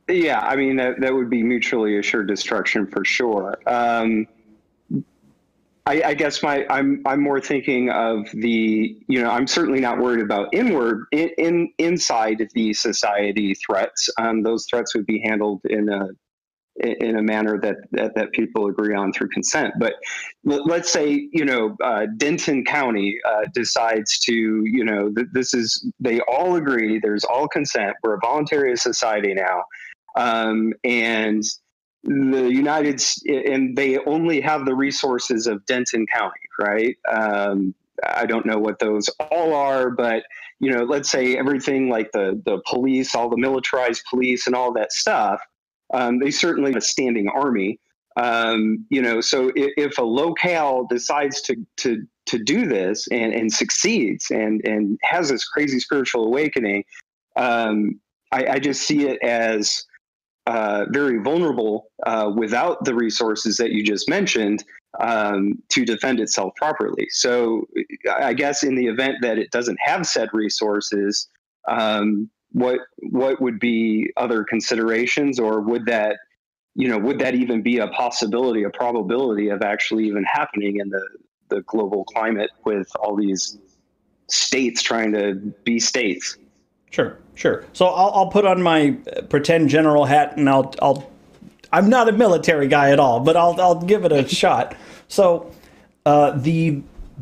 Yeah, I mean, that would be mutually assured destruction for sure. I guess I'm more thinking of I'm certainly not worried about inside the society threats. Those threats would be handled in a manner that people agree on through consent. But let's say, Denton County decides to, they all agree, there's all consent, we're a voluntary society now. And they only have the resources of Denton County, right? I don't know what those all are, but, let's say everything like the police, all the militarized police and all that stuff, they certainly have a standing army, so if a locale decides to do this and succeeds and has this crazy spiritual awakening, I just see it as very vulnerable without the resources that you just mentioned to defend itself properly. So I guess in the event that it doesn't have said resources, what would be other considerations, or would that even be a possibility, a probability of actually even happening in the global climate with all these states trying to be states? Sure. So I'll put on my pretend general hat, and I'm not a military guy at all, but I'll give it a shot. So the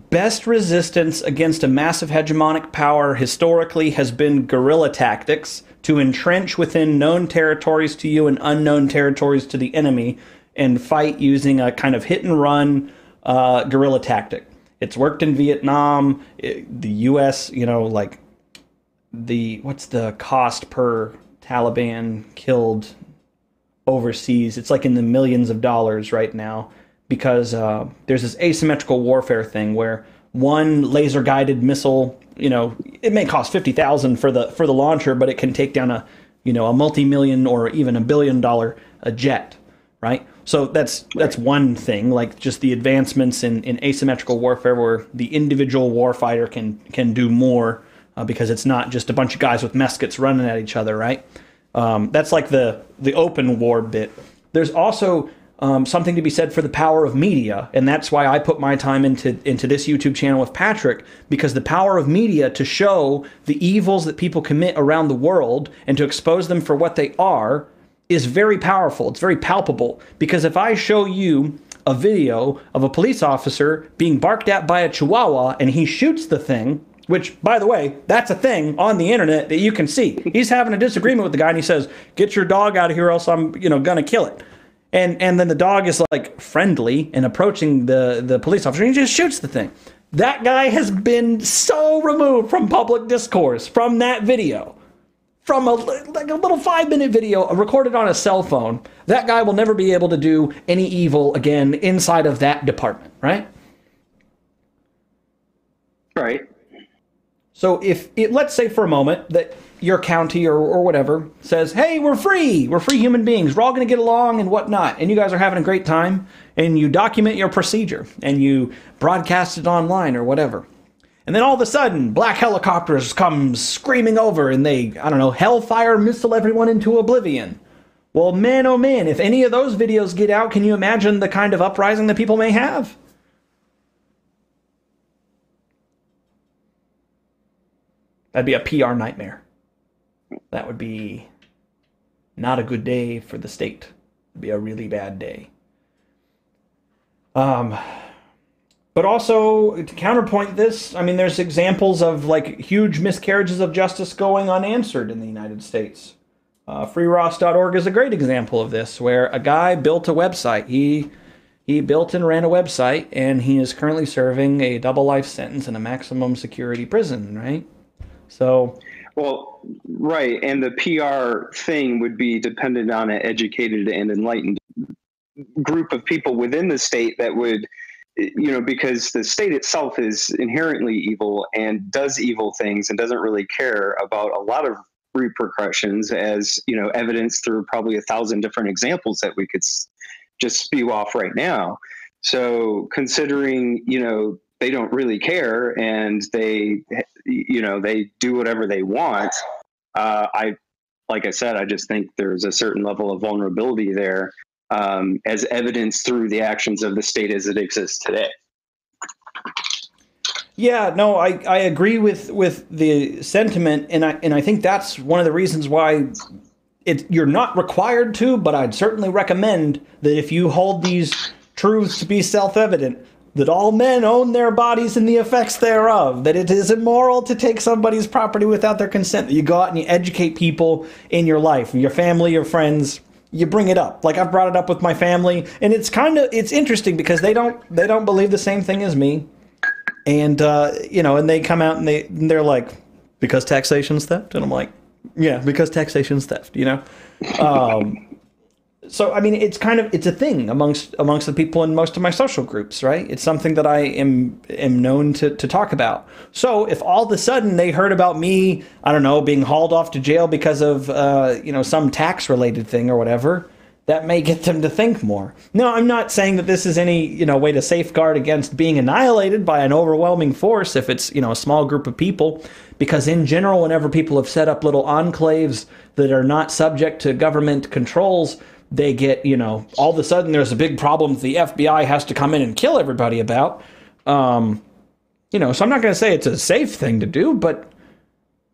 best resistance against a massive hegemonic power historically has been guerrilla tactics to entrench within known territories to you and unknown territories to the enemy and fight using a kind of hit and run guerrilla tactic. It's worked in Vietnam. The U.S., what's the cost per Taliban killed overseas? It's like in the millions of dollars right now, because there's this asymmetrical warfare thing where one laser guided missile, it may cost $50,000 for the launcher, but it can take down a multi-million or even $1 billion jet, right? So that's one thing, like just the advancements in asymmetrical warfare where the individual warfighter can do more. Because it's not just a bunch of guys with muskets running at each other, right? That's like the open war bit. There's also something to be said for the power of media, and that's why I put my time into this YouTube channel with Patrick, because the power of media to show the evils that people commit around the world and to expose them for what they are is very powerful. It's very palpable, because if I show you a video of a police officer being barked at by a chihuahua and he shoots the thing, which, by the way, that's a thing on the internet that you can see. He's having a disagreement with the guy, and he says, "Get your dog out of here, or else I'm, gonna kill it." And then the dog is like friendly and approaching the police officer, and he just shoots the thing. That guy has been so removed from public discourse from that video, from a little 5-minute video recorded on a cell phone. That guy will never be able to do any evil again inside of that department, right? Right. So let's say for a moment that your county or whatever says, hey, we're free human beings, we're all going to get along and whatnot, and you guys are having a great time, and you document your procedure, and you broadcast it online or whatever. And then all of a sudden, black helicopters come screaming over, and they, hellfire missile everyone into oblivion. Well, man, oh man, if any of those videos get out, can you imagine the kind of uprising that people may have? That'd be a PR nightmare. That would be not a good day for the state. It'd be a really bad day. But also, to counterpoint this, I mean, there's examples of, like, huge miscarriages of justice going unanswered in the United States. FreeRoss.org is a great example of this, where a guy built a website. He built and ran a website, and he is currently serving a double life sentence in a maximum security prison, right? So... Well, right, and the PR thing would be dependent on an educated and enlightened group of people within the state that would... because the state itself is inherently evil and does evil things and doesn't really care about a lot of repercussions, as evidenced through probably 1,000 different examples that we could just spew off right now. So considering, they don't really care and they do whatever they want. Like I said, I just think there's a certain level of vulnerability there, as evidenced through the actions of the state as it exists today. Yeah, no, I agree with the sentiment, and I think that's one of the reasons why you're not required to, but I'd certainly recommend that if you hold these truths to be self-evident, that all men own their bodies and the effects thereof, that it is immoral to take somebody's property without their consent, that you go out and you educate people in your life, your family, your friends. You bring it up. Like, I've brought it up with my family, and it's interesting because they don't believe the same thing as me, and and they come out and they're like, because taxation's theft, and I'm like, yeah, because taxation's theft, So I mean, it's a thing amongst the people in most of my social groups, right? It's something that I am known to talk about. So if all of a sudden they heard about me, I don't know, being hauled off to jail because of some tax related thing or whatever, that may get them to think more. No, I'm not saying that this is any way to safeguard against being annihilated by an overwhelming force if it's a small group of people, because in general, whenever people have set up little enclaves that are not subject to government controls, they get, all of a sudden there's a big problem the FBI has to come in and kill everybody about. So I'm not going to say it's a safe thing to do, but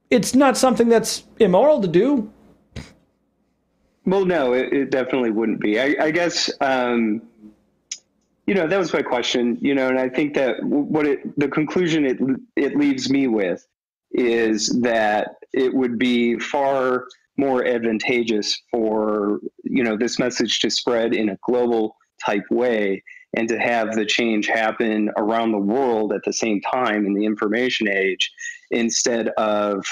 it's not something that's immoral to do. Well, no, it definitely wouldn't be. I guess, that was my question, and I think that the conclusion it leaves me with is that it would be far more advantageous for this message to spread in a global type way and to have the change happen around the world at the same time in the information age, instead of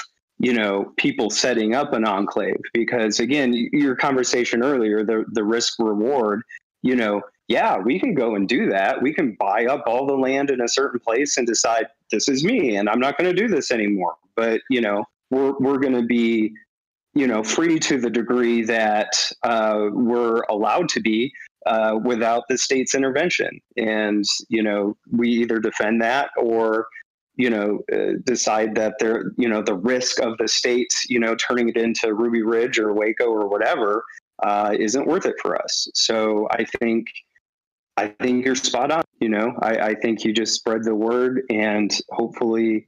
people setting up an enclave. Because again, your conversation earlier, the risk reward, yeah, we can go and do that. We can buy up all the land in a certain place and decide this is me and I'm not going to do this anymore. But we're going to be free to the degree that we're allowed to be without the state's intervention. And, we either defend that or, decide that the risk of the state, turning it into Ruby Ridge or Waco or whatever isn't worth it for us. So I think you're spot on. I think you just spread the word and hopefully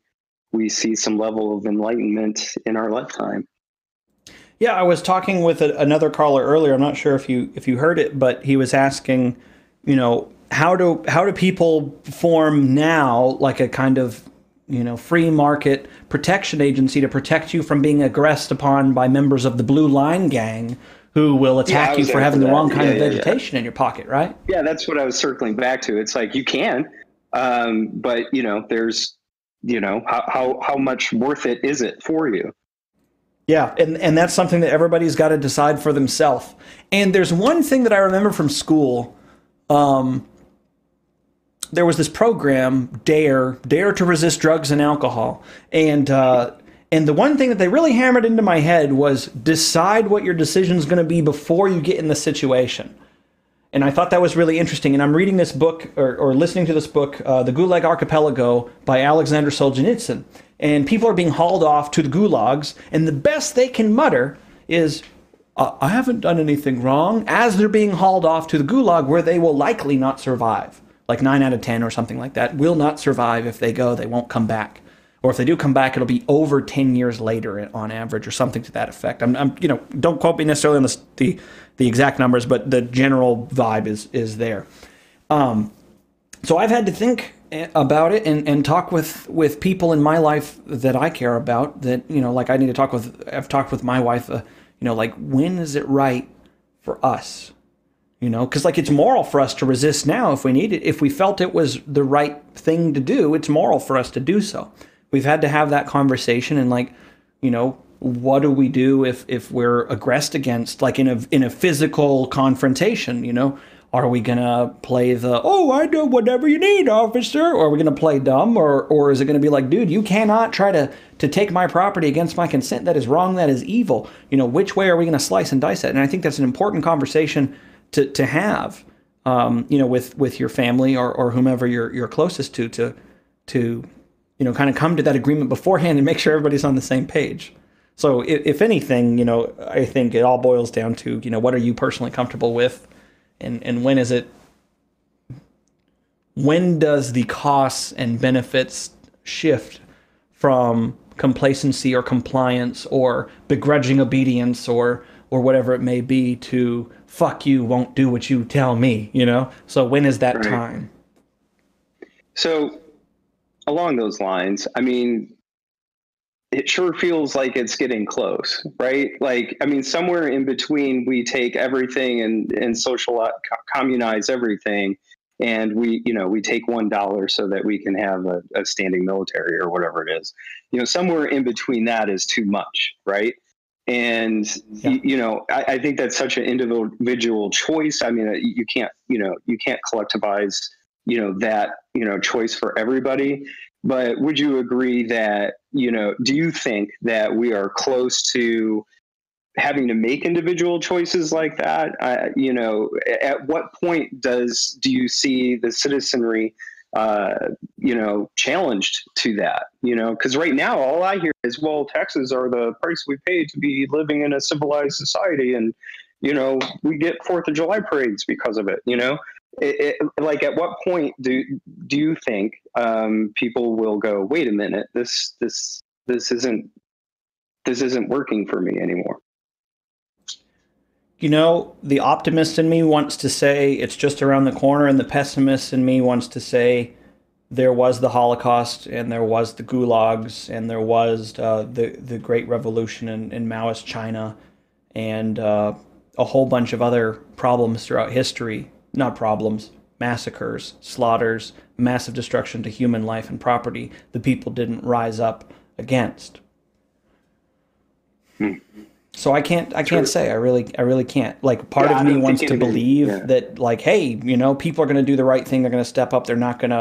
we see some level of enlightenment in our lifetime. Yeah, I was talking with another caller earlier. I'm not sure if you heard it, but he was asking, how do people form now like a kind of free market protection agency to protect you from being aggressed upon by members of the Blue Line Gang who will attack you for having the wrong kind of vegetation in your pocket, right? Yeah, that's what I was circling back to. It's like you can, but there's how much worth it is it for you? Yeah, and that's something that everybody's got to decide for themselves. And there's one thing that I remember from school. There was this program, Dare to Resist Drugs and Alcohol. And the one thing that they really hammered into my head was decide what your decision is going to be before you get in the situation. And I thought that was really interesting. And I'm reading this book or listening to this book, The Gulag Archipelago by Alexander Solzhenitsyn. And people are being hauled off to the gulags. And the best they can mutter is, I haven't done anything wrong, as they're being hauled off to the gulag where they will likely not survive. Like 9 out of 10 or something like that will not survive if they go. They won't come back. Or if they do come back, it'll be over 10 years later on average or something to that effect. I'm don't quote me necessarily on the exact numbers, but the general vibe is there. So I've had to think about it and talk with people in my life that I care about, that, like I need to talk with. I've talked with my wife, like, when is it right for us? Because like, it's moral for us to resist now if we need it. If we felt it was the right thing to do, it's moral for us to do so. We've had to have that conversation, and like, what do we do if we're aggressed against, like in a physical confrontation? Are we gonna play the, oh, I do whatever you need, officer? Or are we gonna play dumb? Or is it gonna be like, dude, you cannot try to take my property against my consent. That is wrong. That is evil. Which way are we gonna slice and dice it? And I think that's an important conversation to have, with your family or whomever you're closest to kind of come to that agreement beforehand and make sure everybody's on the same page. So if anything, I think it all boils down to, what are you personally comfortable with? And when does the costs and benefits shift from complacency or compliance or begrudging obedience or whatever it may be to fuck you, won't do what you tell me, So when is that time? So along those lines, I mean, it sure feels like it's getting close, right? Like, I mean, somewhere in between, we take everything and social communize everything, and we take $1 so that we can have a standing military or whatever it is. Somewhere in between that is too much, right? And I think that's such an individual choice. I mean, you can't collectivize that choice for everybody. But would you agree that, do you think that we are close to having to make individual choices like that? At what point do you see the citizenry, challenged to that? Because right now, all I hear is, well, taxes are the price we pay to be living in a civilized society. And, we get 4th of July parades because of it, like, at what point do you think people will go, wait a minute, this isn't working for me anymore? The optimist in me wants to say it's just around the corner, and the pessimist in me wants to say there was the Holocaust, and there was the gulags, and there was the Great Revolution in Maoist China, and a whole bunch of other problems throughout history. Not problems, massacres, slaughters, massive destruction to human life and property the people didn't rise up against. So I can't say, I really can't. Like, part of me wants to believe that, like, hey, people are going to do the right thing. They're going to step up. They're not going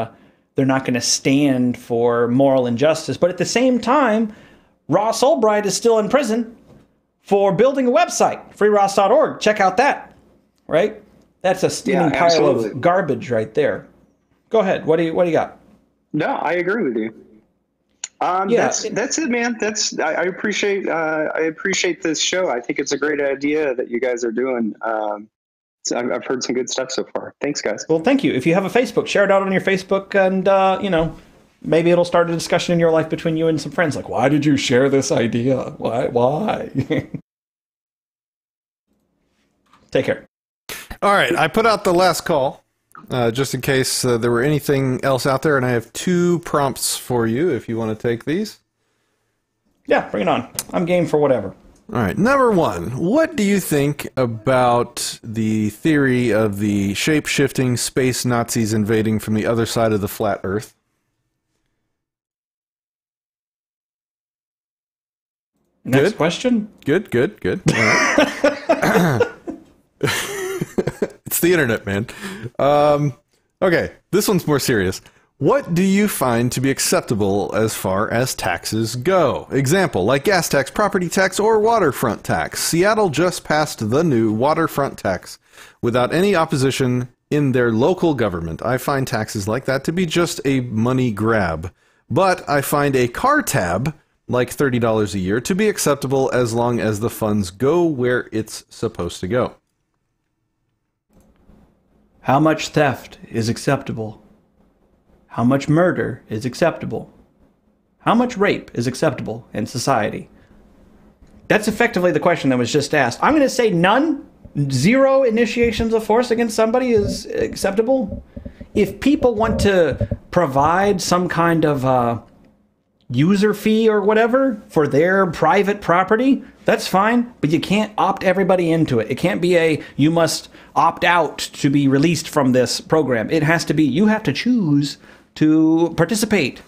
to stand for moral injustice. But at the same time, Ross Albright is still in prison for building a website, freeross.org. Check out that, right? That's a steaming pile of garbage right there. Go ahead. What do you got? No, I agree with you. That's it, man. I appreciate this show. I think it's a great idea that you guys are doing. So I've heard some good stuff so far. Thanks, guys. Well, thank you. If you have a Facebook, share it out on your Facebook, and maybe it'll start a discussion in your life between you and some friends. Like, why did you share this idea? Why? Take care. All right, I put out the last call, just in case there were anything else out there, and I have 2 prompts for you if you want to take these. Yeah, bring it on. I'm game for whatever. All right, number 1, what do you think about the theory of the shape-shifting space Nazis invading from the other side of the flat Earth? Next question? Good. All right. It's the internet, man. Okay, this one's more serious. What do you find to be acceptable as far as taxes go? Example, like gas tax, property tax, or waterfront tax. Seattle just passed the new waterfront tax without any opposition in their local government. I find taxes like that to be just a money grab. But I find a car tab like $30 a year, to be acceptable as long as the funds go where it's supposed to go? How much theft is acceptable? How much murder is acceptable? How much rape is acceptable in society? That's effectively the question that was just asked. I'm going to say none. 0 initiations of force against somebody is acceptable. If people want to provide some kind of user fee or whatever for their private property, that's fine, but you can't opt everybody into it. It can't be you must opt out to be released from this program. It has to be, you have to choose to participate.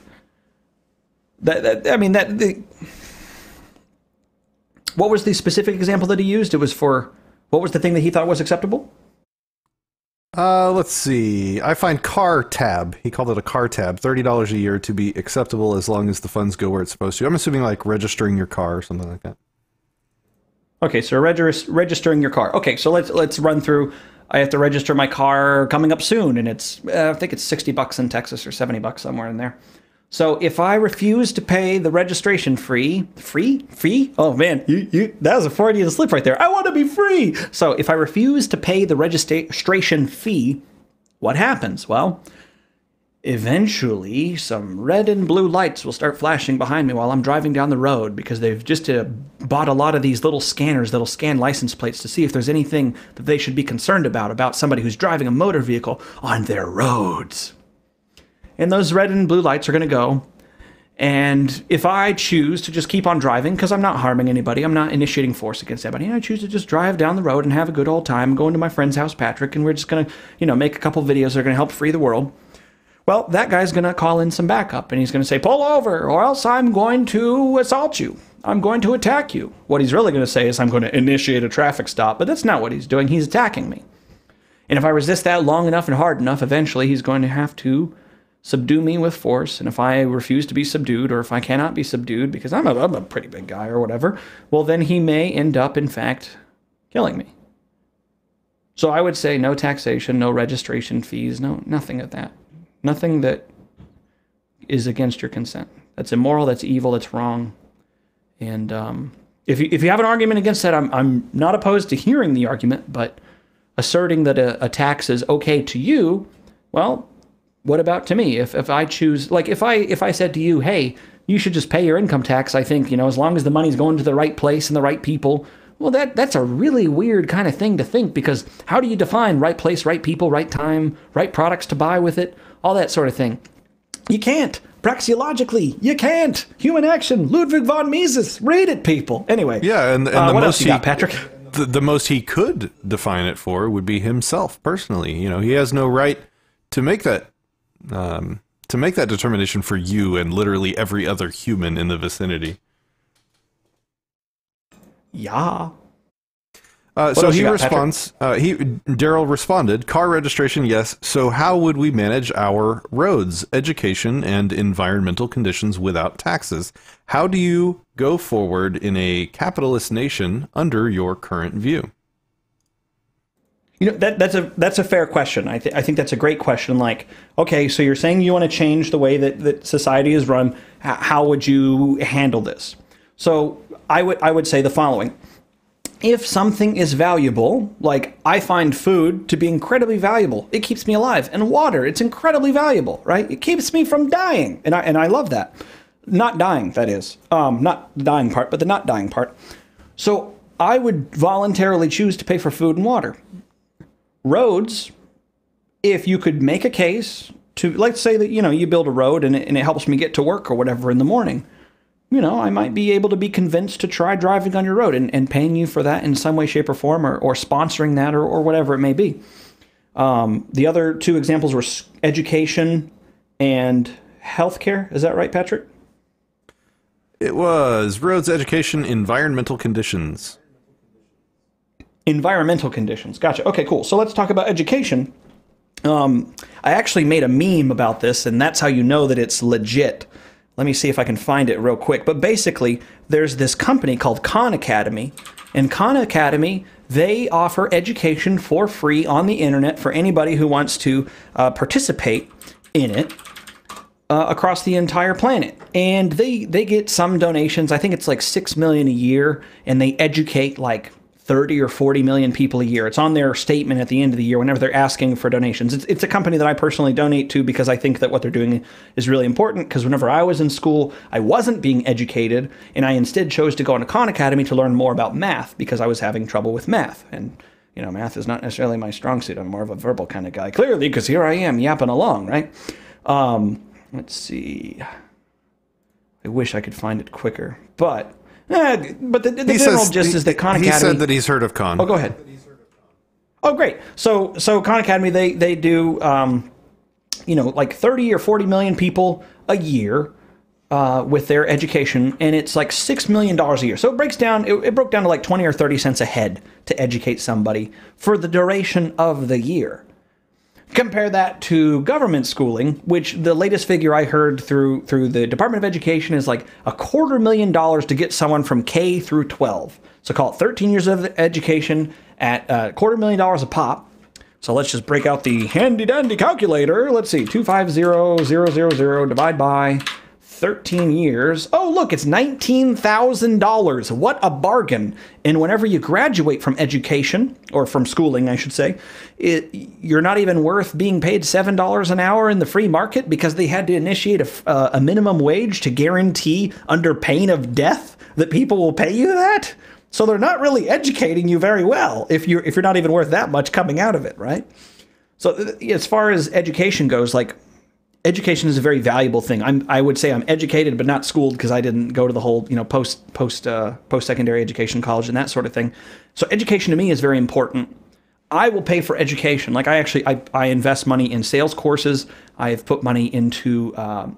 What was the specific example that he used? It was for, what was the thing that he thought was acceptable? Let's see. I find car tab. He called it a car tab. $30 a year to be acceptable as long as the funds go where it's supposed to. I'm assuming like registering your car or something like that. Okay, so registering your car. Okay, so let's run through. I have to register my car coming up soon, and it's I think it's $60 in Texas or $70 somewhere in there. So if I refuse to pay the registration fee? Oh man, that was a Freudian slip right there. I want to be free. So if I refuse to pay the registration fee, what happens? Well, eventually some red and blue lights will start flashing behind me while I'm driving down the road, because they've just bought a lot of these little scanners that'll scan license plates to see if there's anything that they should be concerned about somebody who's driving a motor vehicle on their roads. And those red and blue lights are going to go. And if I choose to just keep on driving, because I'm not harming anybody, I'm not initiating force against anybody, and I choose to just drive down the road and have a good old time, going to my friend's house, Patrick, and we're just going to, make a couple videos that are going to help free the world. Well, that guy's going to call in some backup, and he's going to say, pull over, or else I'm going to assault you. I'm going to attack you. What he's really going to say is, I'm going to initiate a traffic stop, but that's not what he's doing. He's attacking me. And if I resist that long enough and hard enough, eventually he's going to have to subdue me with force. And if I refuse to be subdued, or if I cannot be subdued because I'm a pretty big guy or whatever, well, then he may end up, in fact, killing me. So I would say no taxation, no registration fees, nothing of that. Nothing that is against your consent. That's immoral, that's evil, that's wrong. And if you have an argument against that, I'm not opposed to hearing the argument, but asserting that a tax is okay to you, well, what about to me? If I choose, like if I said to you, hey, you should just pay your income tax, I think, as long as the money's going to the right place and the right people, well, that's a really weird kind of thing to think, because how do you define right place, right people, right time, right products to buy with it, all that sort of thing? You can't. Praxeologically, you can't. Human action, Ludwig von Mises. Read it, people. Anyway. Yeah, and the what most else you got, Patrick? The most he could define it for would be himself personally. He has no right to make that determination for you and literally every other human in the vicinity. Yeah. So he responds, Daryl responded, car registration, yes. So how would we manage our roads, education, and environmental conditions without taxes? How do you go forward in a capitalist nation under your current view? That's a fair question. I think that's a great question. Like, okay, so you're saying you want to change the way that society is run. How would you handle this? So I would say the following. If something is valuable, like I find food to be incredibly valuable, it keeps me alive. And water, it's incredibly valuable, right? It keeps me from dying. And I love that. Not dying, that is. Not the dying part, but the not dying part. So I would voluntarily choose to pay for food and water. Roads, if you could make a case to, let's say that, you build a road and it helps me get to work or whatever in the morning, I might be able to be convinced to try driving on your road and paying you for that in some way, shape, or form, or sponsoring that or whatever it may be. The other two examples were education and healthcare. Is that right, Patrick? It was roads, education, environmental conditions. Environmental conditions. Gotcha. Okay, cool. So let's talk about education. I actually made a meme about this, and that's how you know that it's legit. Let me see if I can find it real quick. But basically, there's this company called Khan Academy. And Khan Academy, they offer education for free on the internet for anybody who wants to participate in it. across the entire planet. And they get some donations. I think it's like $6 million a year, and they educate like 30 or 40 million people a year. It's on their statement at the end of the year whenever they're asking for donations. It's a company that I personally donate to because I think that what they're doing is really important, because whenever I was in school, I wasn't being educated, and I instead chose to go into Khan Academy to learn more about math because I was having trouble with math. And, math is not necessarily my strong suit. I'm more of a verbal kind of guy, clearly, because here I am yapping along, right? Let's see. I wish I could find it quicker, but the general gist is that Khan Academy. He said that he's heard of Khan. Oh, go ahead. Oh, great. So Khan Academy, they do, like 30 or 40 million people a year with their education, and it's like $6 million a year. So it breaks down. It broke down to like 20 or 30 cents a head to educate somebody for the duration of the year. Compare that to government schooling, which the latest figure I heard through the Department of Education is like $250,000 to get someone from K through 12. So call it 13 years of education at $250,000 a pop. So let's just break out the handy dandy calculator. Let's see, 250,000 divide by 13 years. Oh, look, it's $19,000. What a bargain. And whenever you graduate from education, or from schooling, I should say, you're not even worth being paid $7 an hour in the free market because they had to initiate a minimum wage to guarantee under pain of death that people will pay you that. So they're not really educating you very well if you're not even worth that much coming out of it, right? So as far as education goes, like, education is a very valuable thing. I would say I'm educated, but not schooled, because I didn't go to the whole, post-secondary education, college, and that sort of thing. So education to me is very important. I will pay for education. Like I invest money in sales courses. I have put money into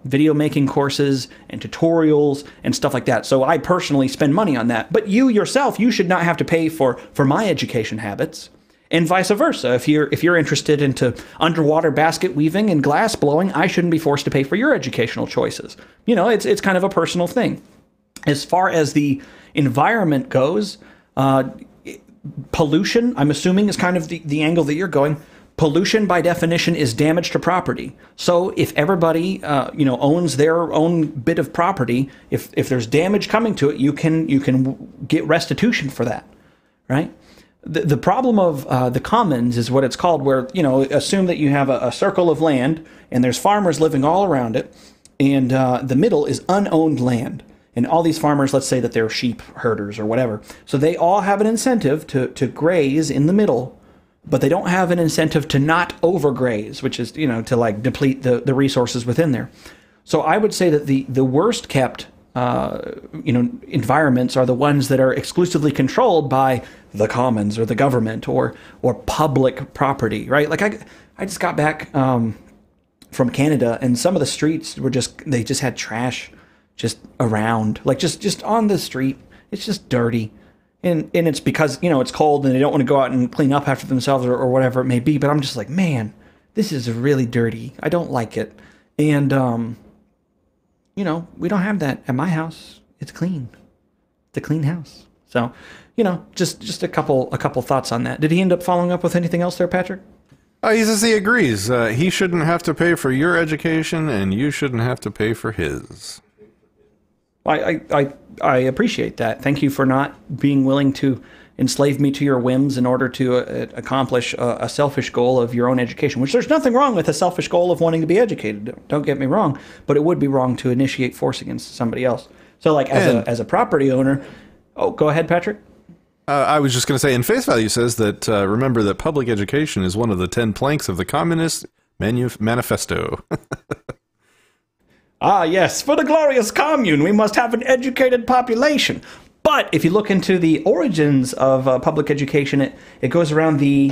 video making courses and tutorials and stuff like that. So I personally spend money on that. But you yourself, you should not have to pay for my education habits. And vice versa. If you're interested into underwater basket weaving and glass blowing, I shouldn't be forced to pay for your educational choices. It's kind of a personal thing. As far as the environment goes, pollution, I'm assuming, is kind of the angle that you're going. Pollution, by definition, is damage to property. So if everybody, owns their own bit of property, if there's damage coming to it, you can get restitution for that, right? The problem of the commons is what it's called, where, assume that you have a circle of land and there's farmers living all around it, and the middle is unowned land. And all these farmers, let's say that they're sheep herders or whatever, so they all have an incentive to graze in the middle, but they don't have an incentive to not overgraze, which is, to like deplete the resources within there. So I would say that the worst kept environments are the ones that are exclusively controlled by the commons or the government or public property, right? Like I just got back from Canada, and some of the streets were they just had trash just around, like just on the street. It's just dirty. And it's because, it's cold and they don't want to go out and clean up after themselves or whatever it may be. But I'm just like, man, this is really dirty. I don't like it. And, we don't have that at my house. It's clean. It's a clean house. So, just a couple thoughts on that. Did he end up following up with anything else there, Patrick? He says he agrees. He shouldn't have to pay for your education, and you shouldn't have to pay for his. I appreciate that. Thank you for not being willing to enslave me to your whims in order to accomplish a selfish goal of your own education, which there's nothing wrong with a selfish goal of wanting to be educated. Don't get me wrong, but it would be wrong to initiate force against somebody else. So like as a property owner, go ahead, Patrick. I was just going to say, in face value says that, remember that public education is one of the 10 planks of the Communist Manifesto. Ah, yes, for the glorious commune, we must have an educated population. But if you look into the origins of public education, it goes around the,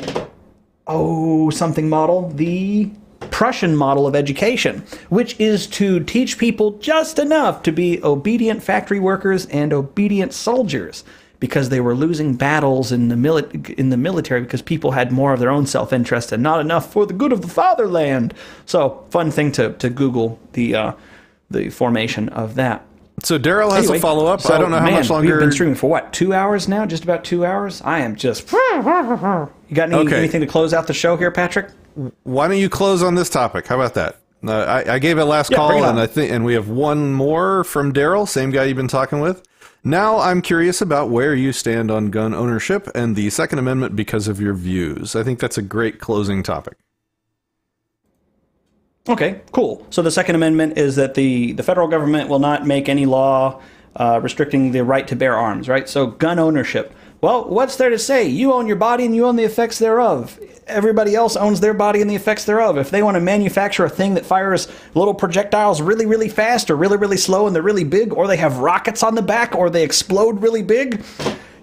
something model, the Prussian model of education, which is to teach people just enough to be obedient factory workers and obedient soldiers, because they were losing battles in the military because people had more of their own self-interest and not enough for the good of the fatherland. So, fun thing to Google the formation of that. So Daryl has a follow-up. So, I don't know how much longer. We've been streaming for what, 2 hours now? Just about 2 hours? I am just... You got anything to close out the show here, Patrick? Why don't you close on this topic? How about that? I gave it last call, and we have one more from Daryl, same guy you've been talking with. Now I'm curious about where you stand on gun ownership and the Second Amendment because of your views. I think that's a great closing topic. Okay, cool. So the Second Amendment is that the federal government will not make any law restricting the right to bear arms, right? So gun ownership. Well, what's there to say? You own your body and you own the effects thereof. Everybody else owns their body and the effects thereof. If they want to manufacture a thing that fires little projectiles really, really fast or really, really slow and they're really big, or they have rockets on the back or they explode really big,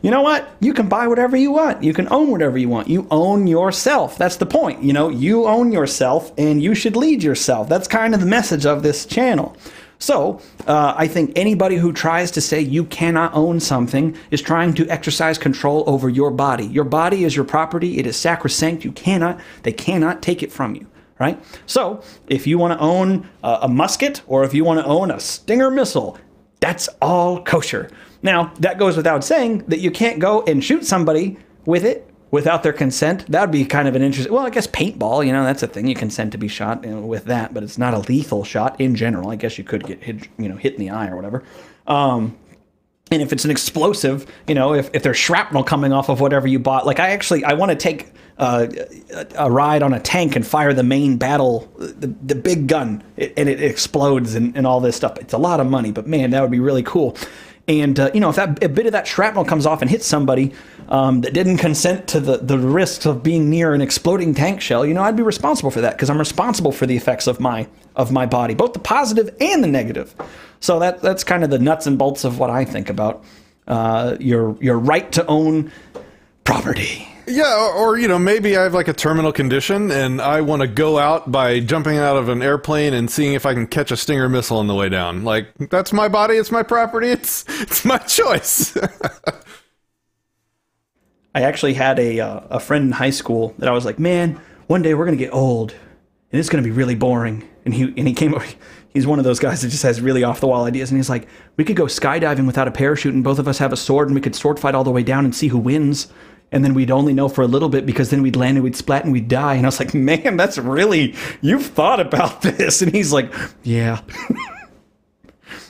you know what? You can buy whatever you want. You can own whatever you want. You own yourself. That's the point. You know, you own yourself and you should lead yourself. That's kind of the message of this channel. So, I think anybody who tries to say you cannot own something is trying to exercise control over your body. Your body is your property. It is sacrosanct. They cannot take it from you, right? So, if you want to own a musket or if you want to own a Stinger missile, that's all kosher. Now, that goes without saying that you can't go and shoot somebody with it without their consent. That would be kind of an interesting... Well, I guess paintball, you know, that's a thing. You consent to be shot with that, but it's not a lethal shot in general. I guess you could get hit, hit in the eye or whatever. And if it's an explosive, if there's shrapnel coming off of whatever you bought... Like, I want to take a ride on a tank and fire the main battle, the big gun, and it explodes and all this stuff. It's a lot of money, but man, that would be really cool. And, if a bit of that shrapnel comes off and hits somebody that didn't consent to the risks of being near an exploding tank shell, I'd be responsible for that because I'm responsible for the effects of my body, both the positive and the negative. So that's kind of the nuts and bolts of what I think about your right to own property. Yeah, or maybe I have like a terminal condition and I want to go out by jumping out of an airplane and seeing if I can catch a Stinger missile on the way down. Like, that's my body, it's my property, it's my choice. I actually had a friend in high school that I was like, man, one day we're going to get old and it's going to be really boring. And he came over, he's one of those guys that just has really off the wall ideas. And he's like, we could go skydiving without a parachute and both of us have a sword and we could sword fight all the way down and see who wins. And then we'd only know for a little bit because then we'd land and we'd splat and we'd die. And I was like, man, that's really, you've thought about this. And he's like, yeah.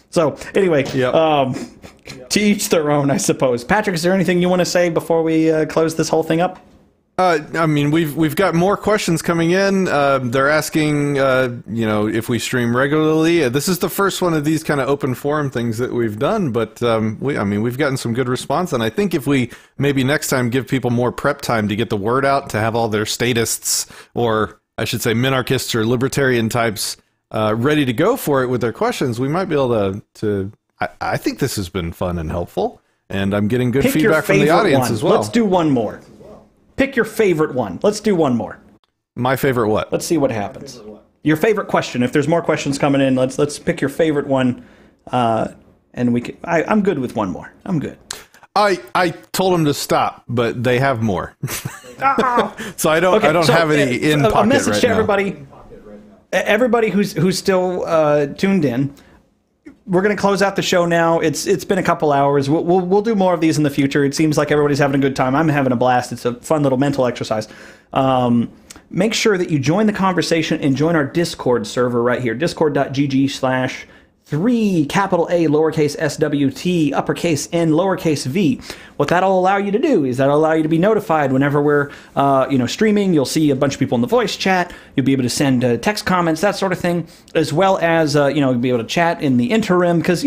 So anyway, to each their own, I suppose. Patrick, is there anything you want to say before we close this whole thing up? I mean, we've got more questions coming in. They're asking, if we stream regularly. This is the first one of these kind of open forum things that we've done, but we've gotten some good response. And I think if we maybe next time give people more prep time to get the word out, to have all their statists, or I should say minarchists or libertarian types, ready to go for it with their questions, we might be able to. I think this has been fun and helpful, and I'm getting good feedback from the audience as well. Let's do one more. Pick your favorite one. Let's do one more. My favorite what? Let's see what happens. Your favorite question. If there's more questions coming in, let's pick your favorite one, and we can. I'm good with one more. I'm good. I told them to stop, but they have more. So I don't have any in pocket right now. A message to everybody who's still tuned in. We're going to close out the show now. It's been a couple hours. We'll do more of these in the future. It seems like everybody's having a good time. I'm having a blast. It's a fun little mental exercise. Make sure that you join the conversation and join our Discord server right here. Discord.gg/3 capital A lowercase SWT uppercase N lowercase V. What that'll allow you to do is that'll allow you to be notified whenever we're streaming. You'll see a bunch of people in the voice chat. You'll be able to send text comments, that sort of thing, as well as you'll be able to chat in the interim because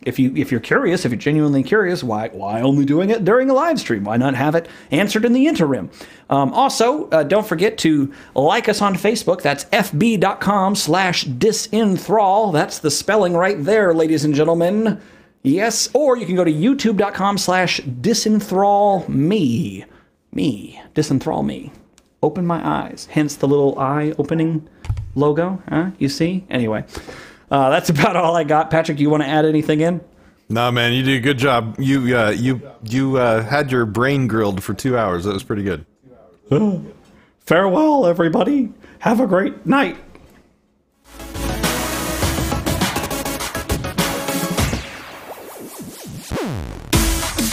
if you're curious, if you're genuinely curious, why only doing it during a live stream? Why not have it answered in the interim? Also, don't forget to like us on Facebook. That's fb.com/disenthrall. That's the spelling right there, ladies and gentlemen. Yes, or you can go to youtube.com/disenthrall me. Disenthrall me. Open my eyes. Hence the little eye opening logo. You see? Anyway. That's about all I got. Patrick, do you want to add anything in? No, man, you did a good job. You had your brain grilled for 2 hours. That was pretty good. Farewell, everybody. Have a great night.